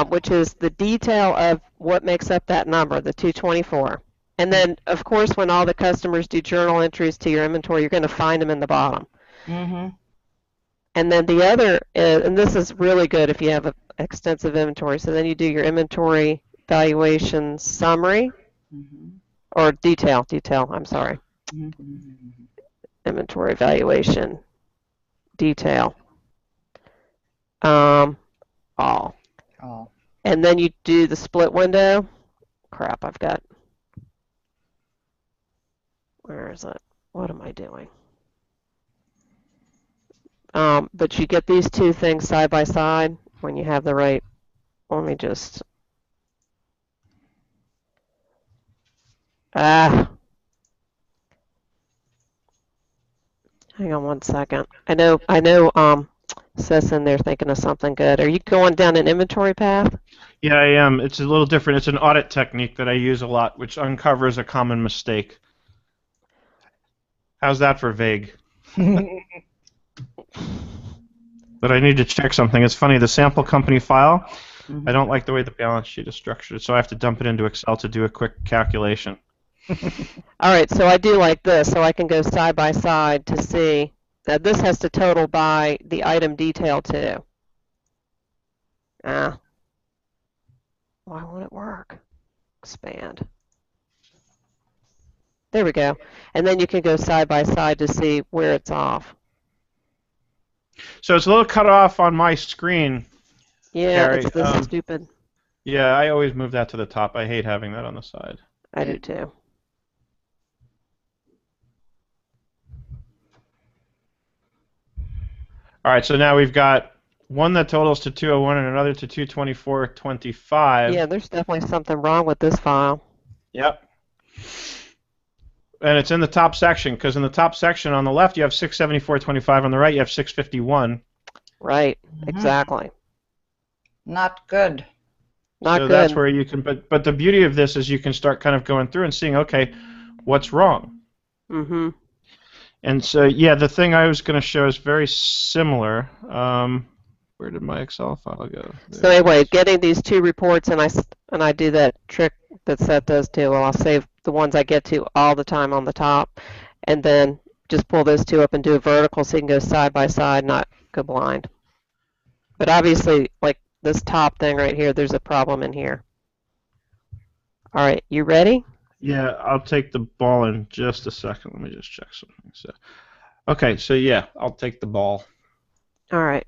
which is the detail of what makes up that number, the 224. And then, of course, when all the customers do journal entries to your inventory, you're going to find them in the bottom. Mm-hmm. And then the other, and this is really good if you have an extensive inventory, so then you do your inventory valuation summary, or detail, I'm sorry. Inventory valuation detail. All. And then you do the split window. Crap, where is it? What am I doing? But you get these two things side by side when you have the right. Let me just. Hang on one second. I know. Seth's in there thinking of something good. Are you going down an inventory path? Yeah, I am. It's a little different. It's an audit technique that I use a lot, which uncovers a common mistake. How's that for vague? But I need to check something. It's funny, the sample company file, I don't like the way the balance sheet is structured, so I have to dump it into Excel to do a quick calculation. All right, so I do like this, so I can go side by side to see that this has to total by the item detail too. Why won't it work? Expand. There we go. And then you can go side by side to see where it's off. So it's a little cut off on my screen. Yeah, Carrie. it's this stupid. Yeah, I always move that to the top. I hate having that on the side. I do too. All right, so now we've got one that totals to 201 and another to 224.25. Yeah, there's definitely something wrong with this file. Yep. And it's in the top section, because in the top section on the left you have 674.25, on the right you have 651. Right, exactly. Not good. Not so good. That's where you can, but the beauty of this is you can start kind of going through and seeing, okay, what's wrong? Mm-hmm. And so, yeah, the thing I was going to show is very similar. Where did my Excel file go? So anyway, getting these two reports, and I do that trick that Seth does too. Well, I'll save the ones I get to all the time on the top, and then just pull those two up and do a vertical so you can go side by side, not go blind. But obviously, like this top thing right here, there's a problem in here. All right, you ready? Yeah, I'll take the ball in just a second. Let me just check something. So, okay, so yeah, I'll take the ball. All right.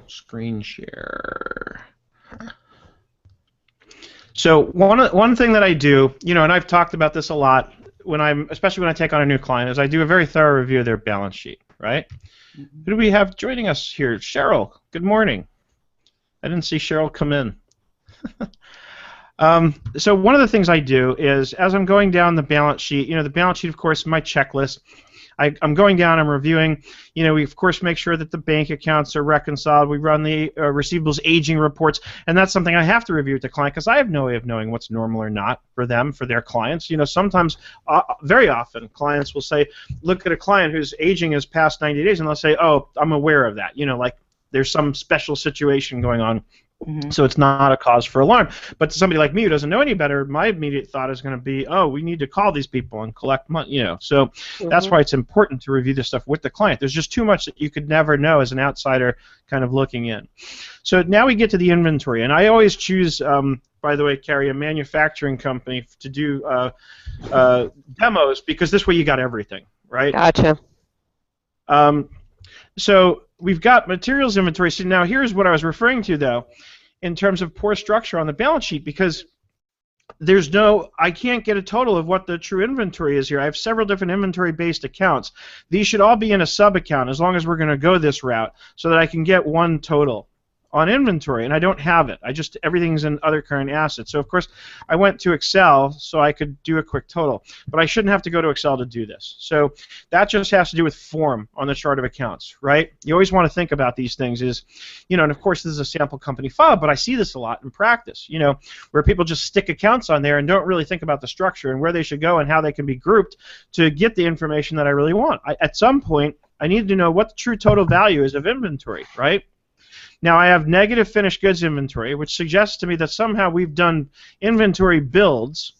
Screen share. So one thing that I do, and I've talked about this a lot especially when I take on a new client, is I do a very thorough review of their balance sheet, right? Mm-hmm. Who do we have joining us here? Cheryl. Good morning. I didn't see Cheryl come in. So one of the things I do is, as I'm going down the balance sheet, the balance sheet, of course, my checklist. I'm going down, I'm reviewing, we of course make sure that the bank accounts are reconciled, we run the receivables aging reports, and that's something I have to review with the client because I have no way of knowing what's normal or not for them, for their clients. Sometimes, very often, clients will say, look at a client whose aging is past 90 days, and they'll say, oh, I'm aware of that, like there's some special situation going on. Mm-hmm. So it's not a cause for alarm. But to somebody like me who doesn't know any better, my immediate thought is going to be, oh, we need to call these people and collect money. So mm-hmm. That's why it's important to review this stuff with the client. There's just too much that you could never know as an outsider kind of looking in. So now we get to the inventory. And I always choose, by the way, Carrie, a manufacturing company to do demos because this way you got everything, right? Gotcha. So we've got materials inventory. So now here's what I was referring to, though, in terms of poor structure on the balance sheet, because I can't get a total of what the true inventory is here. I have several different inventory-based accounts. These should all be in a sub-account as long as we're going to go this route so that I can get one total on inventory, and I don't have it. Everything's in other current assets. So, of course, I went to Excel so I could do a quick total, but I shouldn't have to go to Excel to do this. So that just has to do with form on the chart of accounts, right? You always want to think about these things and of course this is a sample company file, but I see this a lot in practice, where people just stick accounts on there and don't really think about the structure and where they should go and how they can be grouped to get the information that I really want. At some point, I need to know what the true total value is of inventory, right? Now, I have negative finished goods inventory, which suggests to me that somehow we've done inventory builds,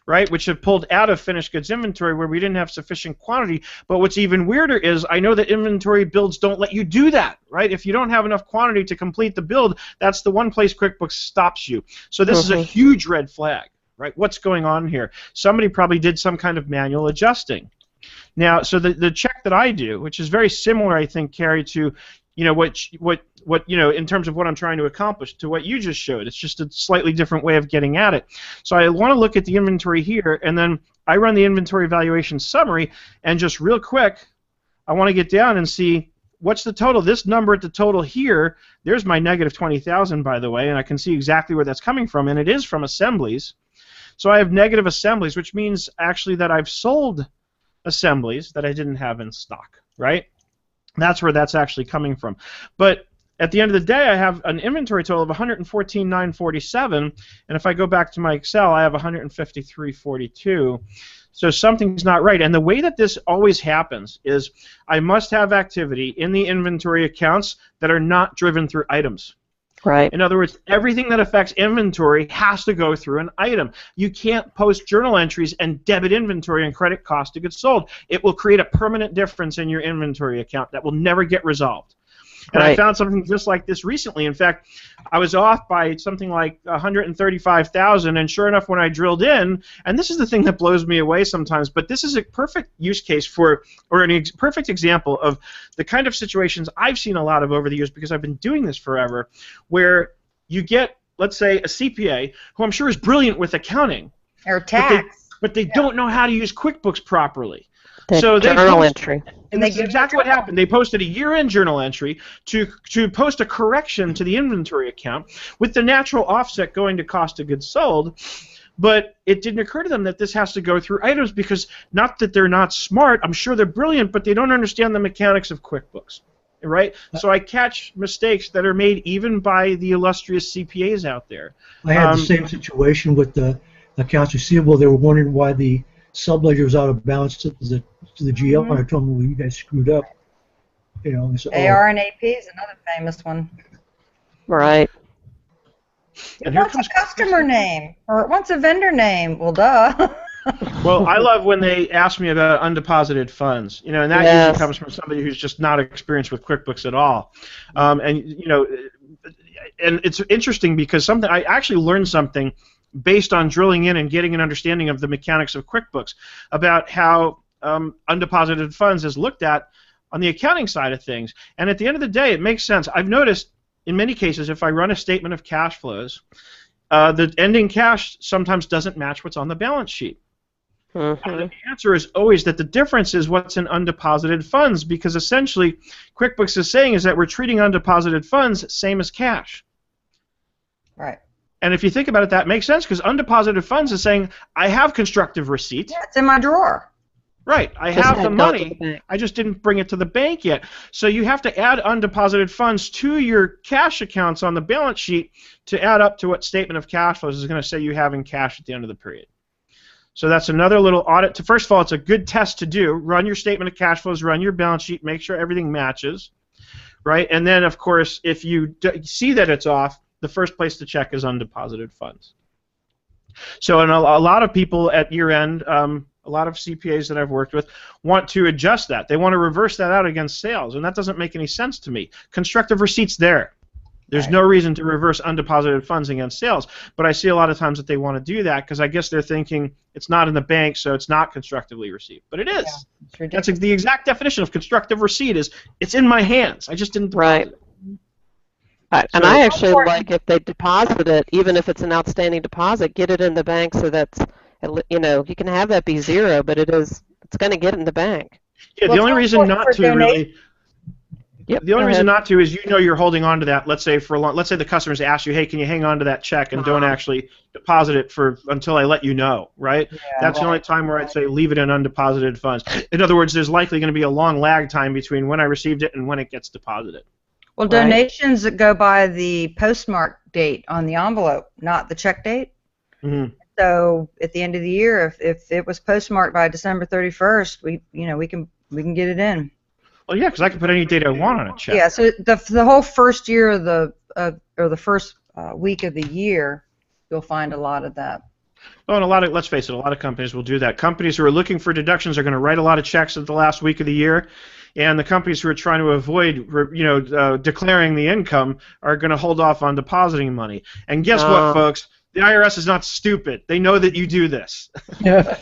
right, which have pulled out of finished goods inventory where we didn't have sufficient quantity. But what's even weirder is I know that inventory builds don't let you do that, right? If you don't have enough quantity to complete the build, that's the one place QuickBooks stops you. So this is a huge red flag, right? What's going on here? Somebody probably did some kind of manual adjusting. Now, so the check that I do, which is very similar, I think, Carrie, to what in terms of what I'm trying to accomplish to what you just showed. It's just a slightly different way of getting at it. So I want to look at the inventory here, and then I run the inventory valuation summary, and just real quick, I want to get down and see what's the total. This number at the total here, there's my negative 20,000, by the way, and I can see exactly where that's coming from, and it is from assemblies. So I have negative assemblies, which means actually that I've sold assemblies that I didn't have in stock, right? That's where that's actually coming from. But at the end of the day, I have an inventory total of 114,947, and if I go back to my Excel, I have 153,42. So something's not right. And the way that this always happens is I must have activity in the inventory accounts that are not driven through items. Right. In other words, everything that affects inventory has to go through an item. You can't post journal entries and debit inventory and credit cost of goods sold. It will create a permanent difference in your inventory account that will never get resolved. And I found something just like this recently. In fact, I was off by something like 135,000, and sure enough, when I drilled in, and this is the thing that blows me away sometimes, but this is a perfect use case for, or perfect example of the kind of situations I've seen a lot of over the years because I've been doing this forever, where you get, let's say, a CPA who I'm sure is brilliant with accounting, or tax, but they don't know how to use QuickBooks properly. So journal entry. And that's exactly what happened. They posted a year-end journal entry to post a correction to the inventory account with the natural offset going to cost of goods sold, but it didn't occur to them that this has to go through items because not that they're not smart, I'm sure they're brilliant, but they don't understand the mechanics of QuickBooks, right? So I catch mistakes that are made even by the illustrious CPAs out there. I had the same situation with the accounts receivable. They were wondering why the subledger was out of balance to the GL, and I told them, well, you guys screwed up. And so, AR and AP is another famous one. Right. And it wants a customer name, or it wants a vendor name. Well, duh. Well, I love when they ask me about undeposited funds, and that usually comes from somebody who's just not experienced with QuickBooks at all. And it's interesting because I actually learned something based on drilling in and getting an understanding of the mechanics of QuickBooks about how undeposited funds is looked at on the accounting side of things. And at the end of the day, it makes sense. I've noticed in many cases, if I run a statement of cash flows, the ending cash sometimes doesn't match what's on the balance sheet. Mm-hmm. And the answer is always that the difference is what's in undeposited funds, because essentially QuickBooks is saying is that we're treating undeposited funds same as cash. Right. And if you think about it, that makes sense, because undeposited funds is saying I have constructive receipt. Yeah, it's in my drawer. Right. I Just have the hadn't gone to money. the bank. I just didn't bring it to the bank yet. So you have to add undeposited funds to your cash accounts on the balance sheet to add up to what statement of cash flows is going to say you have in cash at the end of the period. So that's another little audit. First of all, it's a good test to do. Run your statement of cash flows, run your balance sheet, make sure everything matches, right? And then, of course, if you see that it's off, the first place to check is undeposited funds. So and a lot of people at year end, a lot of CPAs that I've worked with want to adjust that. They want to reverse that out against sales, and that doesn't make any sense to me. Constructive receipts there. There's no reason to reverse undeposited funds against sales, but I see a lot of times that they want to do that because I guess they're thinking it's not in the bank, so it's not constructively received. But it is. Yeah, that's the exact definition of constructive receipt is it's in my hands. I just didn't deposit it. Right. And I actually like if they deposit it, even if it's an outstanding deposit, get it in the bank so that's, you can have that be zero, but it's going to get in the bank. Yeah, the only reason not to really... Yep, the only reason not to is you're holding on to that. Let's say let's say the customers ask you, hey, can you hang on to that check and don't actually deposit it until I let you know, right? Yeah, that's the only time where I'd say leave it in undeposited funds. In other words, there's likely going to be a long lag time between when I received it and when it gets deposited. Well, donations that go by the postmark date on the envelope, not the check date. Mm-hmm. So at the end of the year, if it was postmarked by December 31st, we can get it in. Well, yeah, because I can put any date I want on a check. Yeah, so the whole first year of or the first week of the year, you'll find a lot of that. Oh, and let's face it, a lot of companies will do that. Companies who are looking for deductions are going to write a lot of checks at the last week of the year, and the companies who are trying to avoid, declaring the income are going to hold off on depositing money. And guess what, folks? The IRS is not stupid. They know that you do this. Yeah.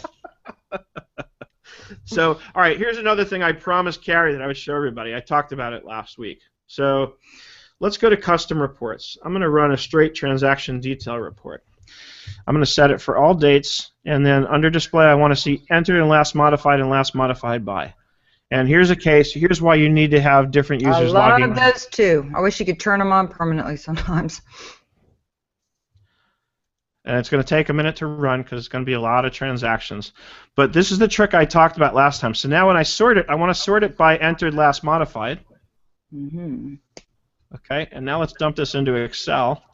So, all right, here's another thing I promised Carrie that I would show everybody. I talked about it last week. So let's go to custom reports. I'm going to run a straight transaction detail report. I'm going to set it for all dates, and then under display I want to see entered and last modified by. And here's a case. Here's why you need to have different users logging. A lot of those too. I wish you could turn them on permanently sometimes. And it's going to take a minute to run because it's going to be a lot of transactions. But this is the trick I talked about last time. So now when I sort it, I want to sort it by entered, last modified. Mm-hmm. Okay, and now let's dump this into Excel.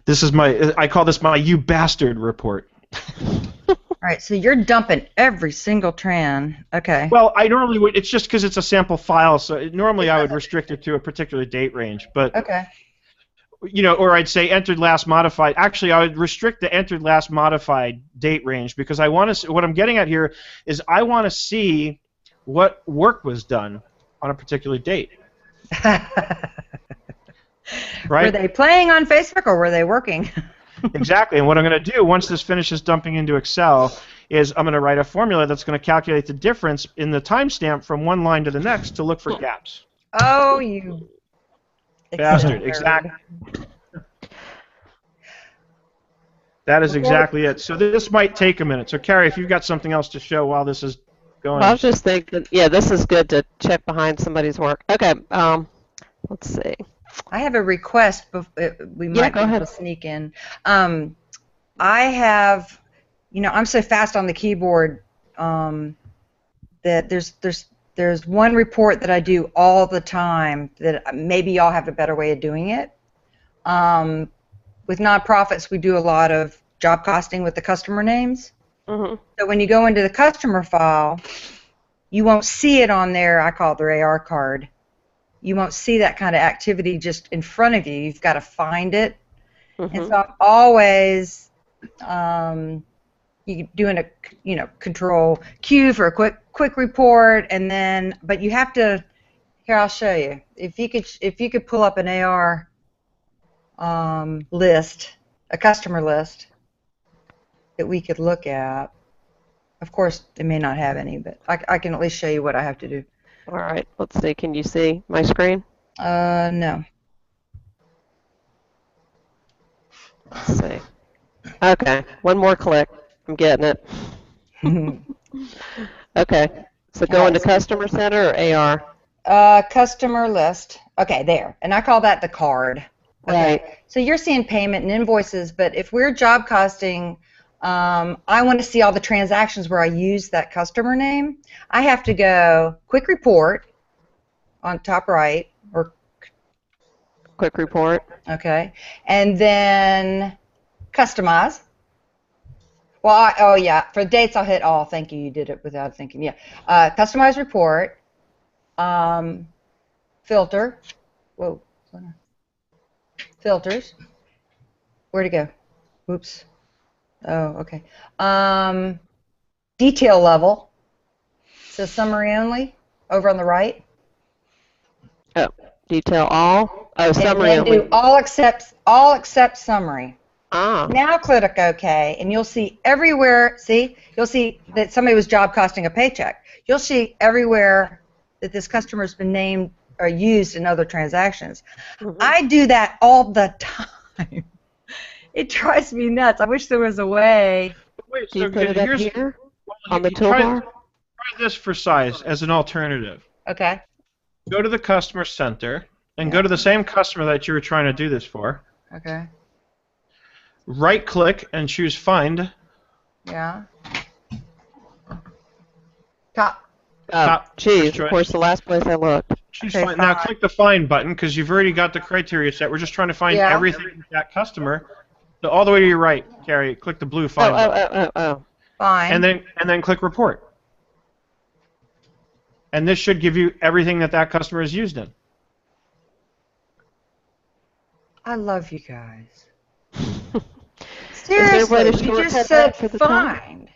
This is I call this my you bastard report. All right, so you're dumping every single tran. Okay. Well, I normally would. It's just because it's a sample file, so normally I would restrict it to a particular date range. But okay. Or I'd say entered last modified. Actually, I would restrict the entered last modified date range because I want to. What I'm getting at here is I want to see what work was done on a particular date. Right? Were they playing on Facebook or were they working? Exactly, and what I'm going to do once this finishes dumping into Excel is I'm going to write a formula that's going to calculate the difference in the timestamp from one line to the next to look for gaps. Oh, you bastard! Exactly. That is exactly it. So this might take a minute. So Carrie, if you've got something else to show while this is going. Well, I was just thinking, yeah, this is good to check behind somebody's work. Okay, let's see. I have a request. We might be able to sneak in. I have, I'm so fast on the keyboard that there's one report that I do all the time that maybe y'all have a better way of doing it. With nonprofits, we do a lot of job costing with the customer names. Mm-hmm. So when you go into the customer file, you won't see it on there. I call it their AR card. you won't see that kind of activity just in front of you. You've got to find it. Mm-hmm. And so I'm always doing a control Q for a quick report, and then but you have to. Here, I'll show you. If you could pull up an AR list, a customer list that we could look at. Of course, they may not have any, but I can at least show you what I have to do. All right. Let's see. Can you see my screen? No. Let's see. Okay. One more click. I'm getting it. Okay. So go into Customer Center or AR? Customer list. Okay, there. And I call that the card. Okay. Right. So you're seeing payment and invoices, but if we're job costing, I want to see all the transactions where I use that customer name. I have to go quick report on top right, or Quick report. okay, and then customize. Well, oh yeah, for dates I'll hit all. Thank you, you did it without thinking. Yeah, customize report, filter. Whoa, filters. Where'd it go? Whoops. Oh, okay. Detail level. So summary only over on the right. Oh, detail all. Oh, summary And then only. do all except summary. Ah. Now click OK, and you'll see everywhere. See, you'll see that somebody was job costing a paycheck. You'll see everywhere that this customer's been named or used in other transactions. Mm-hmm. I do that all the time. It drives me nuts. I wish there was a way. Wait, Do you so put it up here's here well, on the try toolbar? this for size as an alternative. Okay. Go to the Customer Center and go to the same customer that you were trying to do this for. Okay. Right-click and choose Find. Yeah. Top. Oh, Top geez, first of choice. course, the last place I looked. Choose Okay, Find. Now fine. click the Find button because you've already got the criteria set. We're just trying to find Yeah. everything with that customer. So all the way to your right, Carrie. Click the blue Find button. Oh. Fine. And then click Report. And this should give you everything that customer is used in. I love you guys. there a way to Seriously, you shortcut just that said for the time? find.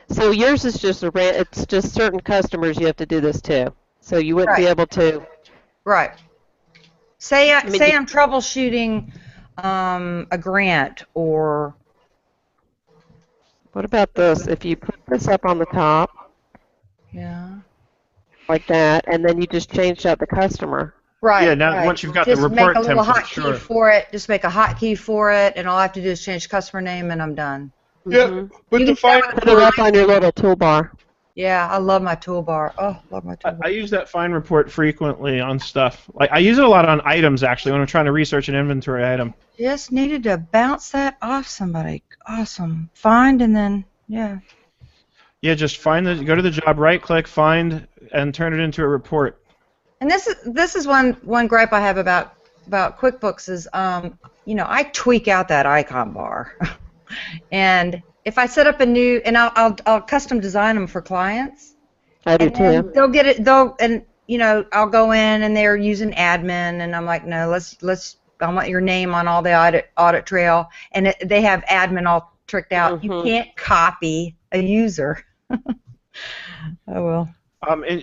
So yours is just it's just certain customers you have to do this to. So you wouldn't be Right. able to. Right. Say mean, say I'm troubleshooting a grant or. What about this? If you put this up on the top Yeah. like that, and then you just changed out the customer. Right. Yeah, now right. once you've got just the report make a little template, hotkey sure. for it. Just make a hotkey for it, and all I have to do is change customer name, and I'm done. Mhm. But You the can start Find with Put it up on your little toolbar. Yeah, I love my toolbar. Oh, love my I toolbar. use that Find Report frequently on stuff. Like I use it a lot on items actually when I'm trying to research an inventory item. Just needed to bounce that off somebody. Awesome. Find and then yeah. Yeah, just go to the job, right-click, find, and turn it into a report. And this is one gripe I have about QuickBooks is I tweak out that icon bar, and if I set up a new and I'll custom design them for clients. I do And then too. they'll get it. I'll go in and they're using admin, and I'm like, no, let's. I want your name on all the audit trail, and they have admin all tricked out. You can't copy a user. Oh well.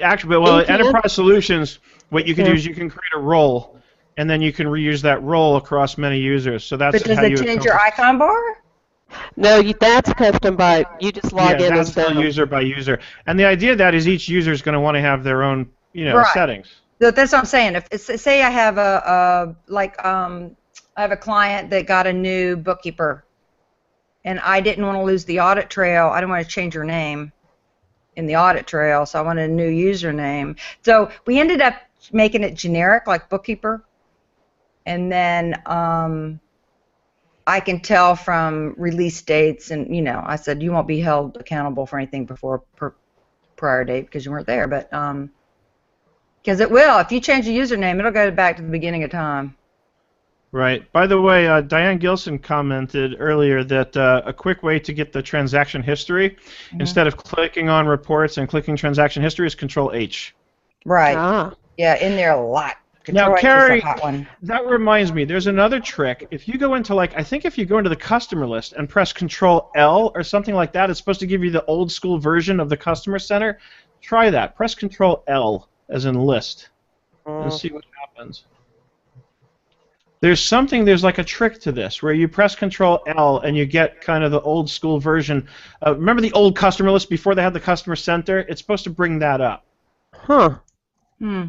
Actually, well, Enterprise Solutions, what you can do is you can create a role, and then you can reuse that role across many users. So that's But does how it you change your accomplish- icon bar? No, that's custom by you just log Yeah, in that's as them. still user by user. And the idea of that is each user is going to want to have their own, Right. settings. That's what I'm saying. If say I have I have a client that got a new bookkeeper, and I didn't want to lose the audit trail. I didn't want to change her name in the audit trail, so I wanted a new username. So we ended up making it generic, like bookkeeper, and then I can tell from release dates, and I said you won't be held accountable for anything before prior date because you weren't there, but because it will. If you change the username, it'll go back to the beginning of time. Right. By the way, Diane Gilson commented earlier that a quick way to get the transaction history, instead of clicking on reports and clicking transaction history, is Control H. Right. Ah. Yeah, in there a lot. Now, Control Carrie, is a hot one. that reminds me, there's another trick. If you go into, like, I think if you go into the customer list and press Control L or something like that, it's supposed to give you the old school version of the customer center. Try that. Press Control L as in list and see what happens. There's like a trick to this where you press Control L and you get kind of the old school version. Remember the old customer list before they had the customer center? It's supposed to bring that up. Huh. Yeah,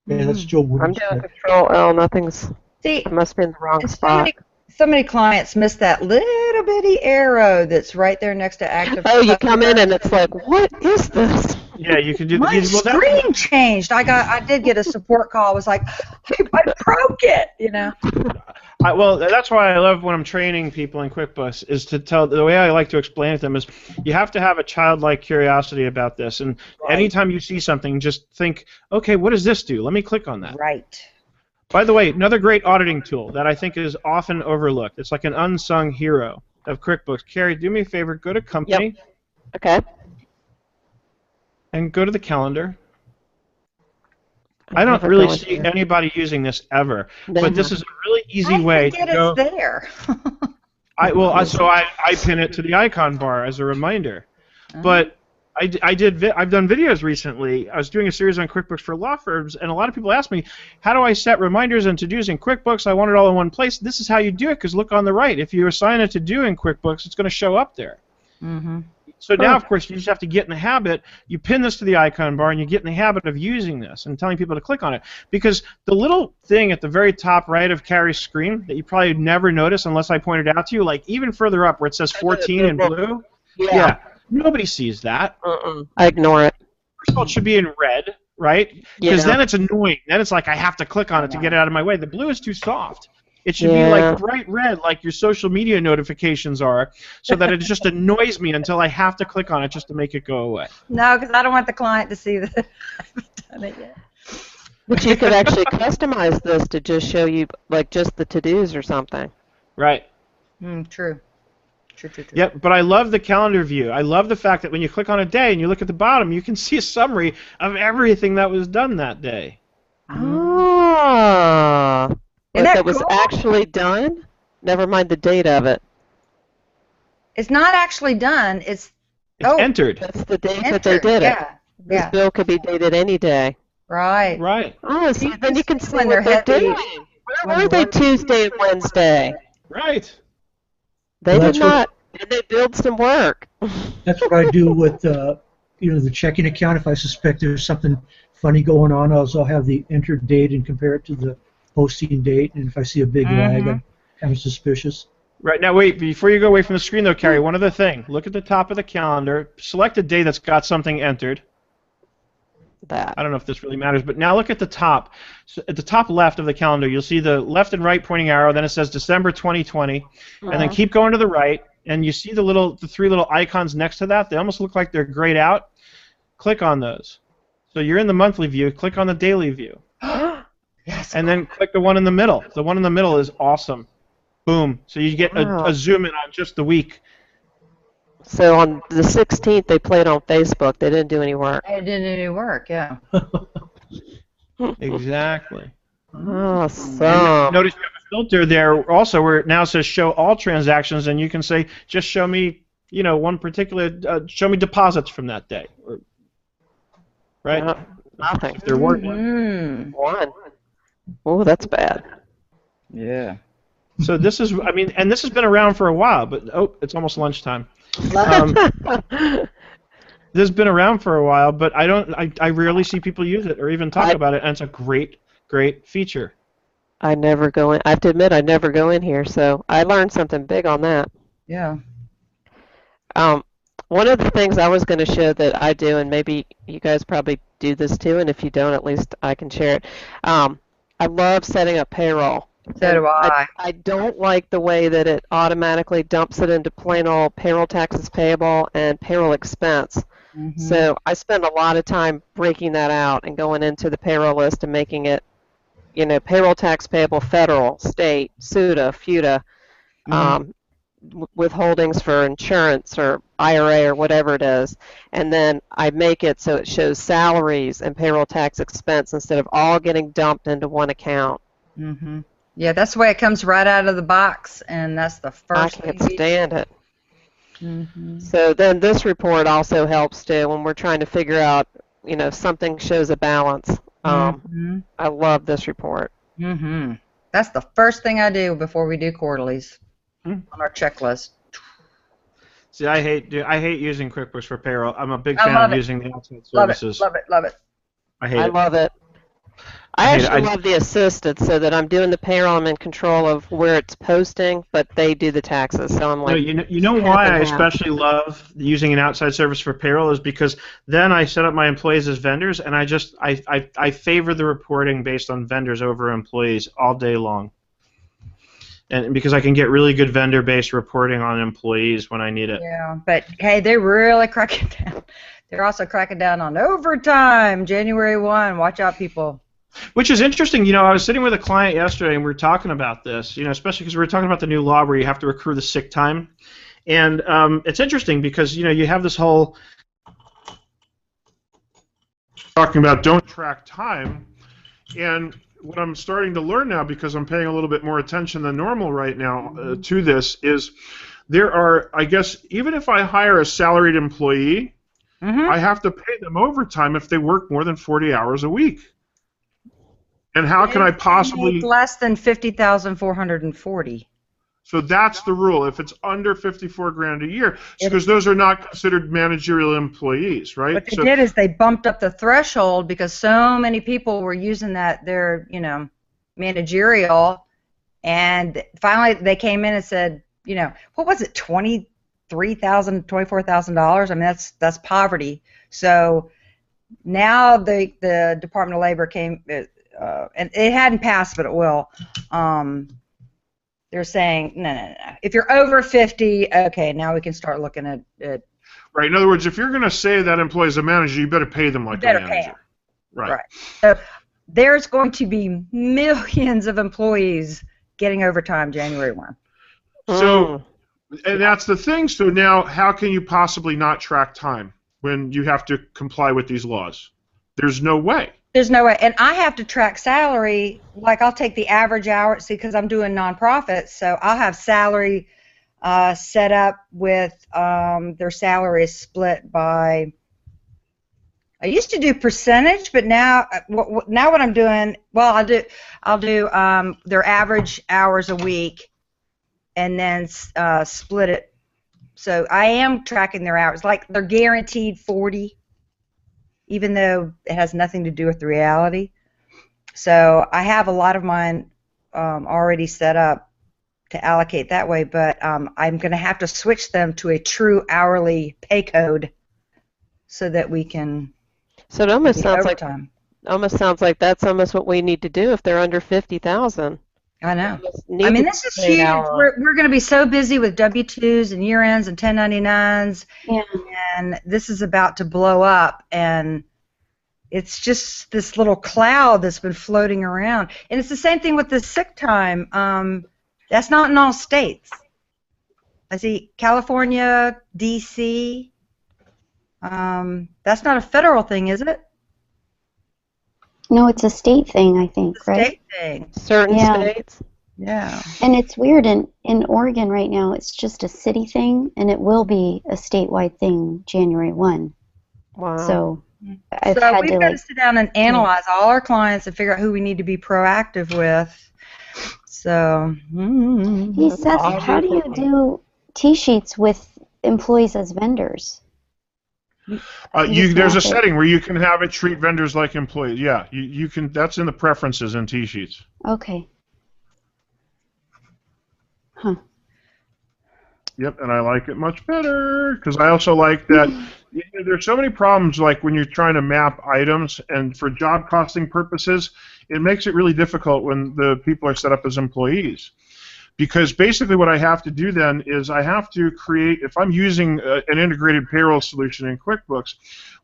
that's Joe I'm Woods. doing Control L. Nothing's. See, I must be in the wrong and spot. so many clients miss that little bitty arrow that's right there next to active. Oh, you come in and it's like, what is this? Yeah, you can do My screen changed. I did get a support call. It was like, I broke it, you know. Well, that's why I love when I'm training people in QuickBooks is to tell. The way I like to explain it to them is you have to have a childlike curiosity about this, and anytime you see something, just think, okay, what does this do? Let me click on that. Right. By the way, another great auditing tool that I think is often overlooked. It's like an unsung hero of QuickBooks. Carrie, do me a favor. Go to Company. Yep. Okay. And go to the calendar. I don't really see anybody using this ever, but this is a really easy way to go. It's there. I pin it to the icon bar as a reminder. But I've done videos recently. I was doing a series on QuickBooks for law firms, and a lot of people ask me, how do I set reminders and to-dos in QuickBooks? I want it all in one place. This is how you do it, because look on the right. If you assign a to-do in QuickBooks, it's going to show up there. Mm-hmm. So now, of course, you just have to get in the habit. You pin this to the icon bar, and you get in the habit of using this and telling people to click on it. Because the little thing at the very top right of Carrie's screen that you probably never notice unless I pointed out to you, like even further up where it says 14 in blue, nobody sees that. I ignore it. First of all, it should be in red, right? Because then it's annoying. Then it's like I have to click on it to get it out of my way. The blue is too soft. It should be like bright red, like your social media notifications are, so that it just annoys me until I have to click on it just to make it go away. No, because I don't want the client to see that I haven't done it yet. But you could actually customize this to just show you, like, just the to-dos or something. Right. True. Yep, but I love the calendar view. I love the fact that when you click on a day and you look at the bottom, you can see a summary of everything that was done that day. Ah. Isn't that was cool? actually done? Never mind the date of it. It's not actually done. It's entered. That's the date that they did it. This bill could be dated any day. Right. Right. Oh, so then you can see when what they're they're doing. Where were they Tuesday and Wednesday? Right. They did not. Did they build some work? That's what I do with the checking account. If I suspect there's something funny going on, I'll have the entered date and compare it to the posting date, and if I see a big lag, I'm kind of suspicious. Right, now wait, before you go away from the screen though, Carrie, one other thing. Look at the top of the calendar, select a day that's got something entered. I don't know if this really matters, but now look at the top. So at the top left of the calendar, you'll see the left and right pointing arrow, then it says December 2020, and then keep going to the right, and you see the three little icons next to that. They almost look like they're grayed out. Click on those. So you're in the monthly view, click on the daily view. Yes. And then click the one in the middle. The one in the middle is awesome. Boom. So you get a zoom in on just the week. So on the 16th, they played on Facebook. They didn't do any work. They didn't do any work, yeah. Exactly. Awesome. And notice you have a filter there also where it now says show all transactions, and you can say just show me, one particular, show me deposits from that day. Right? Nothing. If there weren't one. One. Oh, that's bad. Yeah. So this is, and this has been around for a while, but it's almost lunchtime. This has been around for a while, but I rarely see people use it or even talk about it, and it's a great feature. I never go in. I have to admit, I never go in here, so I learned something big on that. Yeah. One of the things I was going to show that I do, and maybe you guys probably do this too, and if you don't, at least I can share it. I love setting up payroll. So do I. I don't like the way that it automatically dumps it into plain old payroll taxes payable and payroll expense. So I spend a lot of time breaking that out and going into the payroll list and making it, payroll tax payable federal, state, SUTA, FUTA. withholdings for insurance or IRA or whatever it is, and then I make it so it shows salaries and payroll tax expense instead of all getting dumped into one account. Mm-hmm. Yeah, that's the way it comes right out of the box, and that's the first I can't thing stand it. Mm-hmm. So then this report also helps too when we're trying to figure out, if something shows a balance. Mm-hmm. I love this report. Mm-hmm. That's the first thing I do before we do quarterlies on our checklist. See, I hate using QuickBooks for payroll. I'm a big fan of using the outside services. Love it. I hate it. I love it. I actually love the assisted so that I'm doing the payroll. I'm in control of where it's posting, but they do the taxes. So I'm like, no, you know why I especially love using an outside service for payroll is because then I set up my employees as vendors, and I favor the reporting based on vendors over employees all day long. And because I can get really good vendor-based reporting on employees when I need it. Yeah, but hey, they're really cracking down. They're also cracking down on overtime, January 1. Watch out, people. Which is interesting. I was sitting with a client yesterday, and we were talking about this, especially because we were talking about the new law where you have to accrue the sick time. And it's interesting because, you have this whole talking about don't track time. And what I'm starting to learn now, because I'm paying a little bit more attention than normal right now to this, is there are, I guess, even if I hire a salaried employee, I have to pay them overtime if they work more than 40 hours a week. And how can I possibly make less than 50,440? So that's the rule. If it's under 54 grand a year, because those are not considered managerial employees, right? What they did is they bumped up the threshold because so many people were using their managerial, and finally they came in and said, what was it, $23,000, $24,000? I mean, that's poverty. So now the Department of Labor came. And it hadn't passed, but it will. They're saying, no. If you're over 50, okay, now we can start looking at it. Right. In other words, if you're going to say that employee's a manager, you better pay them like a manager. Pay them. Right. So there's going to be millions of employees getting overtime January 1. So, and that's the thing. So now, how can you possibly not track time when you have to comply with these laws? There's no way. There's no way, and I have to track salary. Like I'll take the average hour, because I'm doing nonprofits, so I'll have salary set up with their salary is split by. I used to do percentage, but now what I'm doing, well, I'll do their average hours a week, and then split it. So I am tracking their hours, like they're guaranteed 40. Even though it has nothing to do with the reality. So I have a lot of mine already set up to allocate that way, but I'm going to have to switch them to a true hourly pay code so that we can. So it almost sounds like that's almost what we need to do if they're under 50,000. I know. I mean, this is huge. We're going to be so busy with W-2s and year-ends and 1099s, and this is about to blow up, and it's just this little cloud that's been floating around. And it's the same thing with the sick time. That's not in all states. I see California, D.C. That's not a federal thing, is it? No, it's a state thing, I think, right? State thing. Certain states. Yeah. And it's weird, in Oregon right now, it's just a city thing, and it will be a statewide thing January 1. Wow. So we've got to sit down and analyze all our clients and figure out who we need to be proactive with. So. Hey, Seth, how do you do T-sheets with employees as vendors? There's a setting where you can have it treat vendors like employees. Yeah, you can. That's in the preferences in T-sheets. Okay. Huh. Yep, and I like it much better because I also like that. There's so many problems, like when you're trying to map items, and for job costing purposes, it makes it really difficult when the people are set up as employees. Because basically what I have to do then is I have to create, if I'm using an integrated payroll solution in QuickBooks,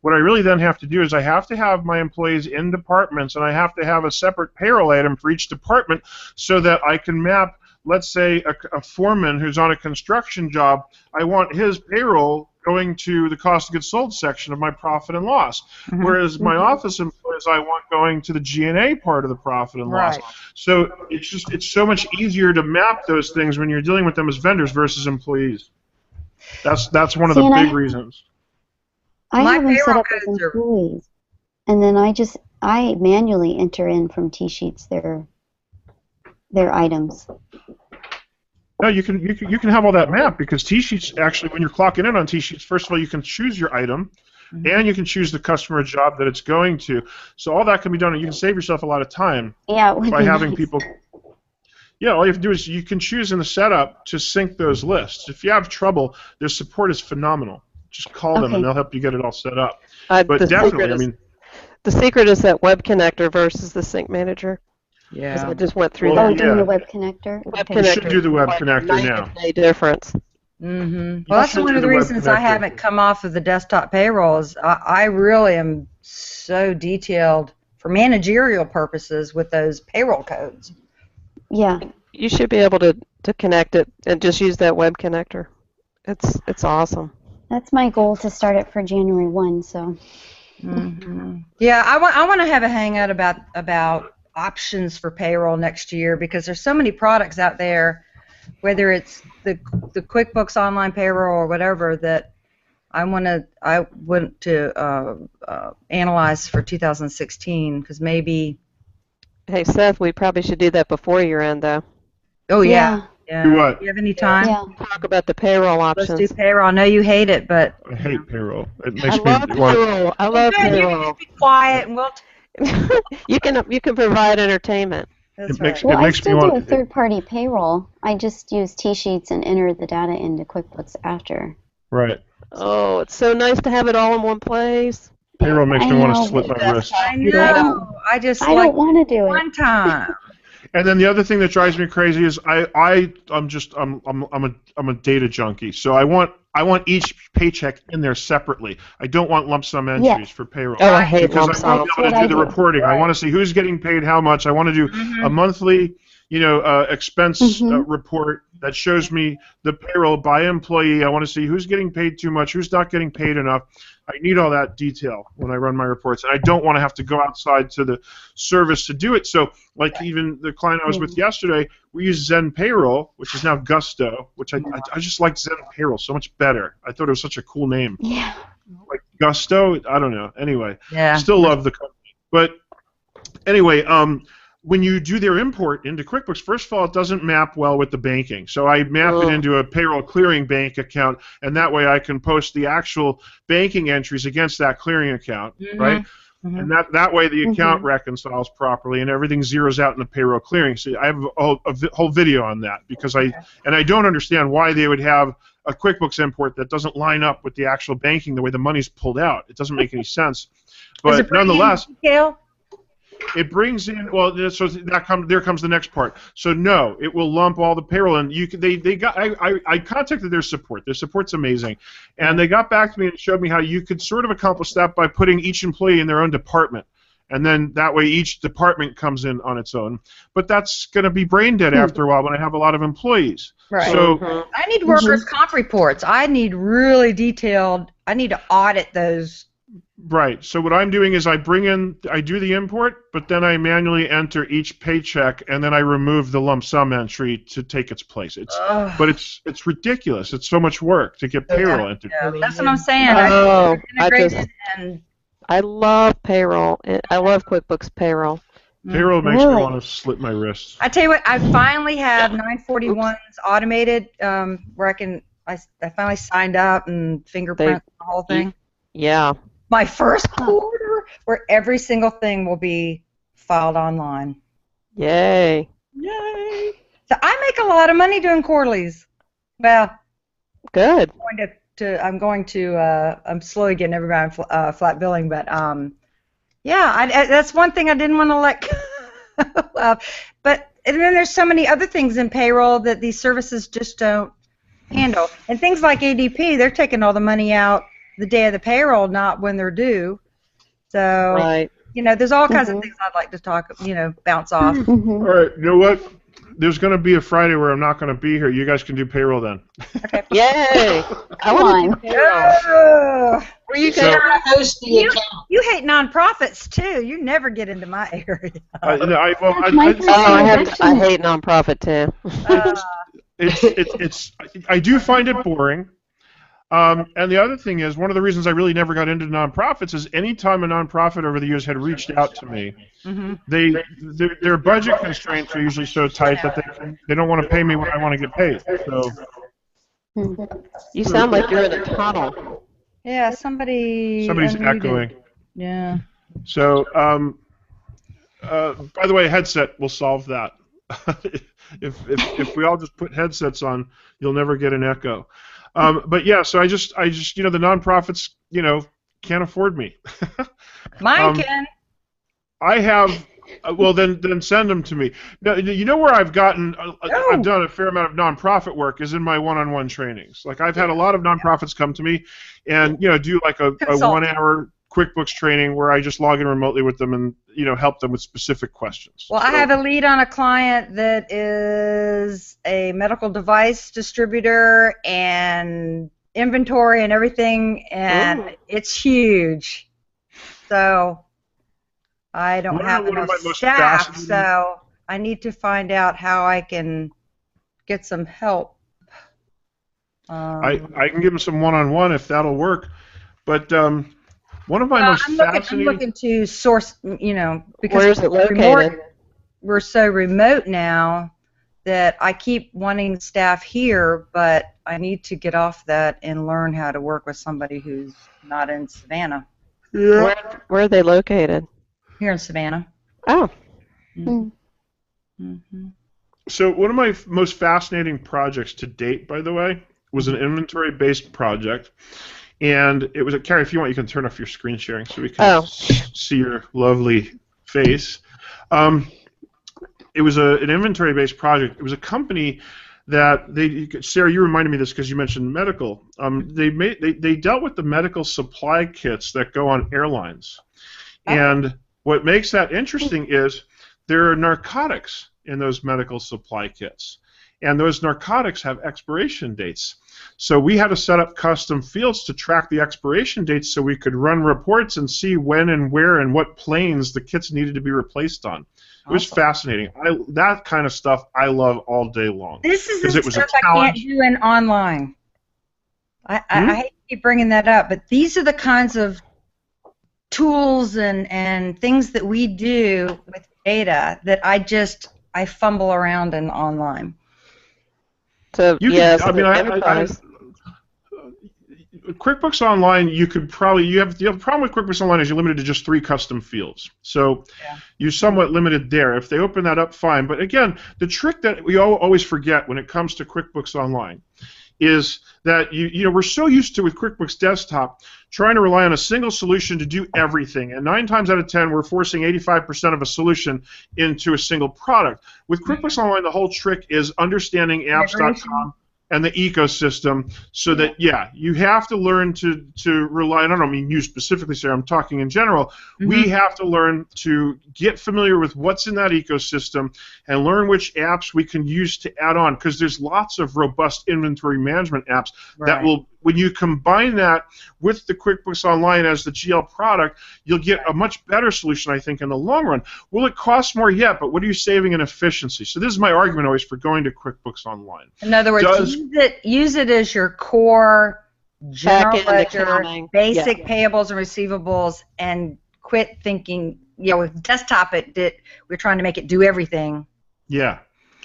what I really then have to do is I have to have my employees in departments, and I have to have a separate payroll item for each department so that I can map let's say, a foreman who's on a construction job, I want his payroll going to the cost of goods sold section of my profit and loss. Whereas my office employees, I want going to the G&A part of the profit and loss. So it's so much easier to map those things when you're dealing with them as vendors versus employees. That's one of the big reasons. I have them set up as employees, and then I manually enter in from T-sheets their items. No, you can have all that mapped, because T-sheets actually, when you're clocking in on T-sheets, first of all, you can choose your item, and you can choose the customer job that it's going to. So all that can be done, and you can save yourself a lot of time by having people. Yeah, all you have to do is you can choose in the setup to sync those lists. If you have trouble, their support is phenomenal. Just call them, and they'll help you get it all set up. But definitely, the secret is that web connector versus the sync manager. Yeah. I just went through that. Doing the web connector? You should do the web connector now. Night difference. Well, that's one of the reasons I haven't come off of the desktop payrolls. I really am so detailed for managerial purposes with those payroll codes. Yeah. You should be able to connect it and just use that web connector. It's awesome. That's my goal, to start it for January 1. So. Yeah, I want to have a hangout about options for payroll next year, because there's so many products out there, whether it's the QuickBooks online payroll or whatever, that I want to analyze for 2016, because maybe. Hey Seth, we probably should do that before year end, though. Oh yeah. Do what? Do you have any time? Yeah. Talk about the payroll options. Let's do payroll. I know you hate it, but I hate payroll. It makes I love payroll. I love payroll. You be quiet, and we'll. You can provide entertainment. That's right. Well, I still do a third-party payroll. I just use T-sheets and enter the data into QuickBooks after. Right. Oh, it's so nice to have it all in one place. Payroll makes me want to slit my wrist. I know. I don't want to do it. One time. And then the other thing that drives me crazy is I'm a data junkie. So I want each paycheck in there separately. I don't want lump sum entries for payroll. Oh, I hate lump sum. Because I want to be able to do the reporting. I want to see who's getting paid how much. I want to do a monthly, expense report that shows me the payroll by employee. I want to see who's getting paid too much, who's not getting paid enough. I need all that detail when I run my reports, and I don't want to have to go outside to the service to do it. So, like even the client I was with yesterday, we use Zen Payroll, which is now Gusto, which I just like Zen Payroll so much better. I thought it was such a cool name. Yeah. Like Gusto, I don't know. Anyway, yeah. Still love the company. But anyway, when you do their import into QuickBooks, first of all, it doesn't map well with the banking. So I map it into a payroll clearing bank account, and that way I can post the actual banking entries against that clearing account, right? And that way the account reconciles properly, and everything zeroes out in the payroll clearing. So I have a whole video on that, because I don't understand why they would have a QuickBooks import that doesn't line up with the actual banking, the way the money's pulled out. It doesn't make any sense. But nonetheless. It brings in, well, so there comes the next part. So no, it will lump all the payroll in. I contacted their support. Their support's amazing, and they got back to me and showed me how you could sort of accomplish that by putting each employee in their own department, and then that way each department comes in on its own. But that's going to be brain dead after a while when I have a lot of employees. Right. So I need workers' comp reports. I need really detailed. I need to audit those. Right. So what I'm doing is I do the import, but then I manually enter each paycheck, and then I remove the lump sum entry to take its place. But it's ridiculous. It's so much work to get payroll entered. Yeah, that's what I'm saying. I love payroll. I love QuickBooks payroll. Payroll makes me want to slit my wrists. I tell you what, I finally have 941s automated, where I finally signed up and fingerprint the whole thing. Yeah. My first quarter, where every single thing will be filed online. Yay. Yay. So I make a lot of money doing quarterlies. Well, good. I'm slowly getting everybody on flat billing, but that's one thing I didn't want to let go of. But and then there's so many other things in payroll that these services just don't handle. And things like ADP, they're taking all the money out the day of the payroll, not when they're due. So, there's all kinds of things I'd like to bounce off. All right, you know what? there's going to be a Friday where I'm not going to be here. You guys can do payroll then. Okay. Yay! I want to do Oh, Were you You're going gonna host the you, account. you hate nonprofits too. You never get into my area. I hate nonprofit too. I do find it boring. And the other thing is, one of the reasons I really never got into nonprofits is any time a nonprofit over the years had reached out to me, their budget constraints are usually so tight that they don't want to pay me what I want to get paid. So you sound like you're in a tunnel. Yeah, somebody's unmuted. Echoing. Yeah. So, by the way, a headset will solve that. if we all just put headsets on, you'll never get an echo. But yeah, so I just the nonprofits can't afford me. Mine can. I have. Well, then send them to me. Now, you know where I've gotten. I've done a fair amount of nonprofit work is in my one-on-one trainings. Like I've had a lot of nonprofits come to me, and do like a 1-hour QuickBooks training where I just log in remotely with them and help them with specific questions. Well, I have a lead on a client that is a medical device distributor and inventory and everything, and it's huge. So I don't have enough staff, so I need to find out how I can get some help. I can give them some one-on-one if that'll work, but one of my most fascinating. I'm looking to source, because where is it located? We're so remote now that I keep wanting staff here, but I need to get off that and learn how to work with somebody who's not in Savannah. Yeah. Where are they located? Here in Savannah. Oh. So one of my most fascinating projects to date, by the way, was an inventory-based project. And it was Carrie, if you want, you can turn off your screen sharing so we can see your lovely face. It was an inventory-based project. It was a company that Sarah, you reminded me of this because you mentioned medical. They dealt with the medical supply kits that go on airlines. And what makes that interesting is there are narcotics in those medical supply kits. And those narcotics have expiration dates. So we had to set up custom fields to track the expiration dates so we could run reports and see when and where and what planes the kits needed to be replaced on. It was fascinating. That kind of stuff I love all day long. This is the stuff I can't do in online. I hate to keep bringing that up, but these are the kinds of tools and things that we do with data that I fumble around in online. So QuickBooks Online, the problem with QuickBooks Online is you're limited to just 3 custom fields. So you're somewhat limited there. If they open that up, fine. But again, the trick that we always forget when it comes to QuickBooks Online is that we're so used to with QuickBooks Desktop trying to rely on a single solution to do everything, and 9 times out of 10 we're forcing 85% of a solution into a single product. With QuickBooks Online, the whole trick is understanding apps.com and the ecosystem, so that you have to learn to rely. And I don't mean you specifically, Sarah. I'm talking in general. We have to learn to get familiar with what's in that ecosystem and learn which apps we can use to add on, because there's lots of robust inventory management apps that will. When you combine that with the QuickBooks Online as the GL product, you'll get a much better solution, I think, in the long run. Will it cost more? Yeah, but what are you saving in efficiency? So this is my argument always for going to QuickBooks Online. In other words, use it as your core general ledger, basic payables and receivables, and quit thinking, with desktop we're trying to make it do everything. Yeah.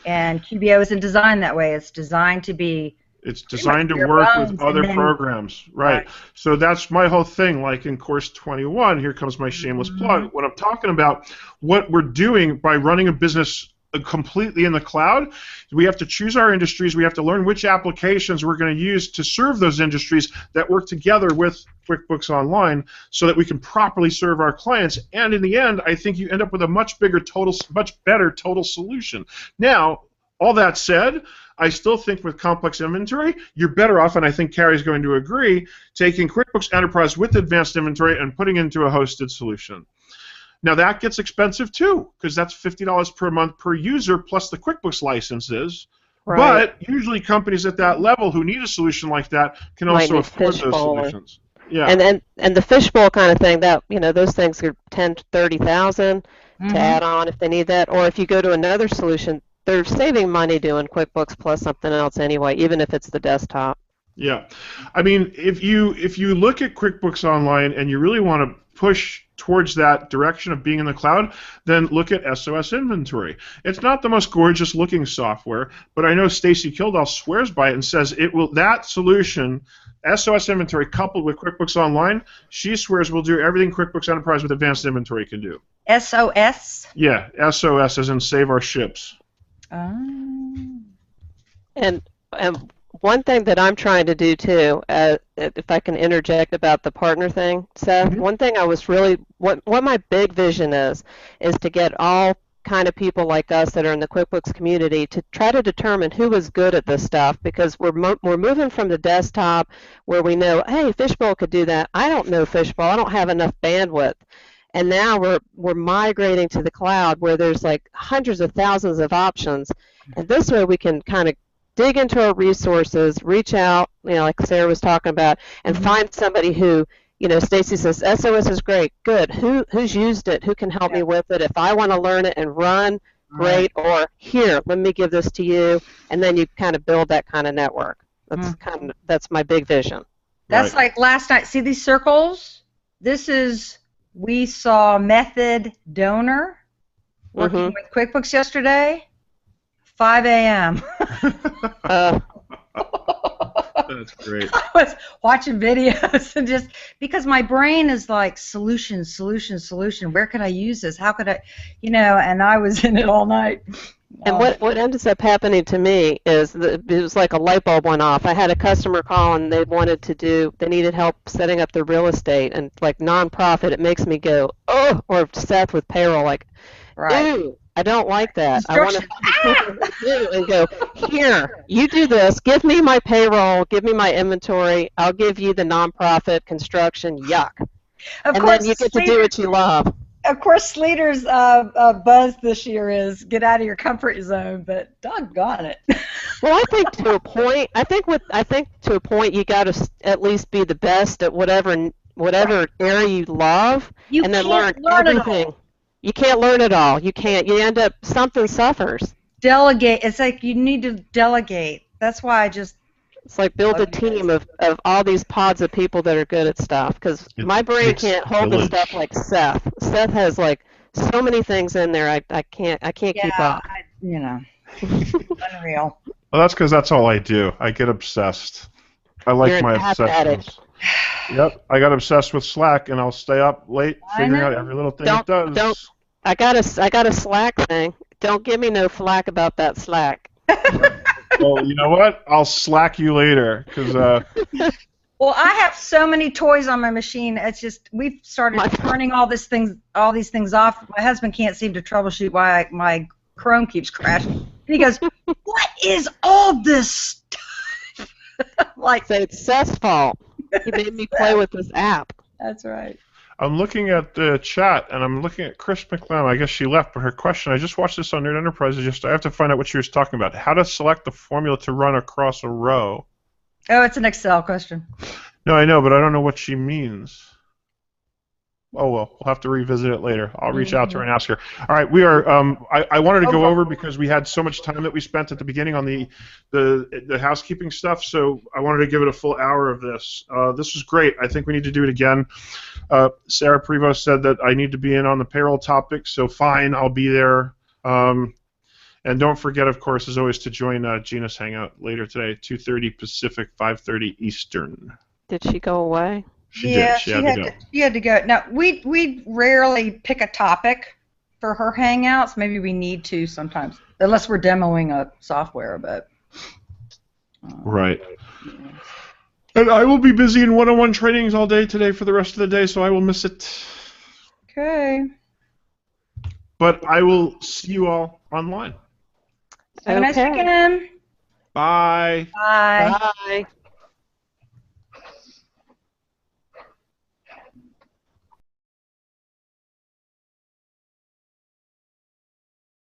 And QBO isn't designed that way. It's designed to be It's designed to work with other programs, right? So that's my whole thing. Like in Course 21, here comes my shameless plug. When I'm talking about what we're doing by running a business completely in the cloud, we have to choose our industries. We have to learn which applications we're going to use to serve those industries that work together with QuickBooks Online, so that we can properly serve our clients. And in the end, I think you end up with a much better total solution. Now, all that said, I still think with complex inventory, you're better off, and I think Carrie's going to agree, taking QuickBooks Enterprise with advanced inventory and putting it into a hosted solution. Now that gets expensive too, because that's $50 per month per user plus the QuickBooks licenses. Right. But usually companies at that level who need a solution like that can also afford those solutions. Yeah. And the fishbowl kind of thing, that those things are 10 to 30,000 to add on if they need that. Or if you go to another solution, they're saving money doing QuickBooks plus something else anyway, even if it's the desktop. Yeah, I mean, if you look at QuickBooks Online and you really want to push towards that direction of being in the cloud, then look at SOS Inventory. It's not the most gorgeous looking software, but I know Stacy Kildall swears by it and says that solution, SOS Inventory coupled with QuickBooks Online, she swears will do everything QuickBooks Enterprise with Advanced Inventory can do. SOS? Yeah, SOS as in save our ships. And one thing that I'm trying to do too, if I can interject about the partner thing, Seth, one thing I was really, what my big vision is to get all kind of people like us that are in the QuickBooks community to try to determine who is good at this stuff, because we're moving from the desktop where we know, hey, Fishbowl could do that. I don't know Fishbowl. I don't have enough bandwidth. And now we're migrating to the cloud where there's like hundreds of thousands of options, and this way we can kind of dig into our resources, reach out, like Sarah was talking about, and find somebody who, Stacy says SOS is great, good. Who's used it? Who can help me with it? If I want to learn it and run, great. Or here, let me give this to you, and then you kind of build that kind of network. That's my big vision. That's like last night. See these circles? We saw Method Donor working with QuickBooks yesterday. 5 a.m. That's great. I was watching videos and just because my brain is like solution. Where can I use this? How could I, and I was in it all night. And what ends up happening to me is it was like a light bulb went off. I had a customer call and they needed help setting up their real estate and like nonprofit. It makes me go, oh, or Seth with payroll, like, ooh. I don't like that. I want to find people who do and go, here, you do this. Give me my payroll. Give me my inventory. I'll give you the nonprofit construction. Yuck. And then you get to do what you love. Of course, Sleater's buzz this year is get out of your comfort zone, but doggone it. Well, I think to a point. I think to a point you got to at least be the best at whatever area you love, and then learn everything. You can't learn it all. You can't. You end up, something suffers. Delegate. It's like you need to delegate. That's why it's like build a team of all these pods of people that are good at stuff, because my brain can't hold the stuff like Seth. Seth has like so many things in there. I can't keep up. Unreal. Well, that's because that's all I do. I get obsessed. I like my obsessions. Yep, I got obsessed with Slack, and I'll stay up late figuring out every little thing it does. I got a Slack thing. Don't give me no flack about that Slack. Well, you know what? I'll Slack you later, because. Well, I have so many toys on my machine. It's just we've started turning all these things off. My husband can't seem to troubleshoot why my Chrome keeps crashing. And he goes, "What is all this stuff?" Like, so it's Seth's fault. He made me play with this app. That's right. I'm looking at the chat, and I'm looking at Chris McLeod. I guess she left, but her question, I just watched this on Nerd Enterprises. I have to find out what she was talking about. How to select the formula to run across a row. Oh, it's an Excel question. No, I know, but I don't know what she means. Oh, well, we'll have to revisit it later. I'll reach out to her and ask her. All right, we are. I wanted to go over because we had so much time that we spent at the beginning on the housekeeping stuff, so I wanted to give it a full hour of this. This was great. I think we need to do it again. Sarah Prevost said that I need to be in on the payroll topic, so fine, I'll be there. And don't forget, of course, as always, to join Gina's Hangout later today, 2:30 Pacific, 5:30 Eastern. Did she go away? She did. She had to go. Now, we rarely pick a topic for her Hangouts. Maybe we need to sometimes, unless we're demoing a software, but... Right. And I will be busy in one-on-one trainings all day today for the rest of the day, so I will miss it. Okay. But I will see you all online. Have a nice weekend. Bye. Bye. Bye.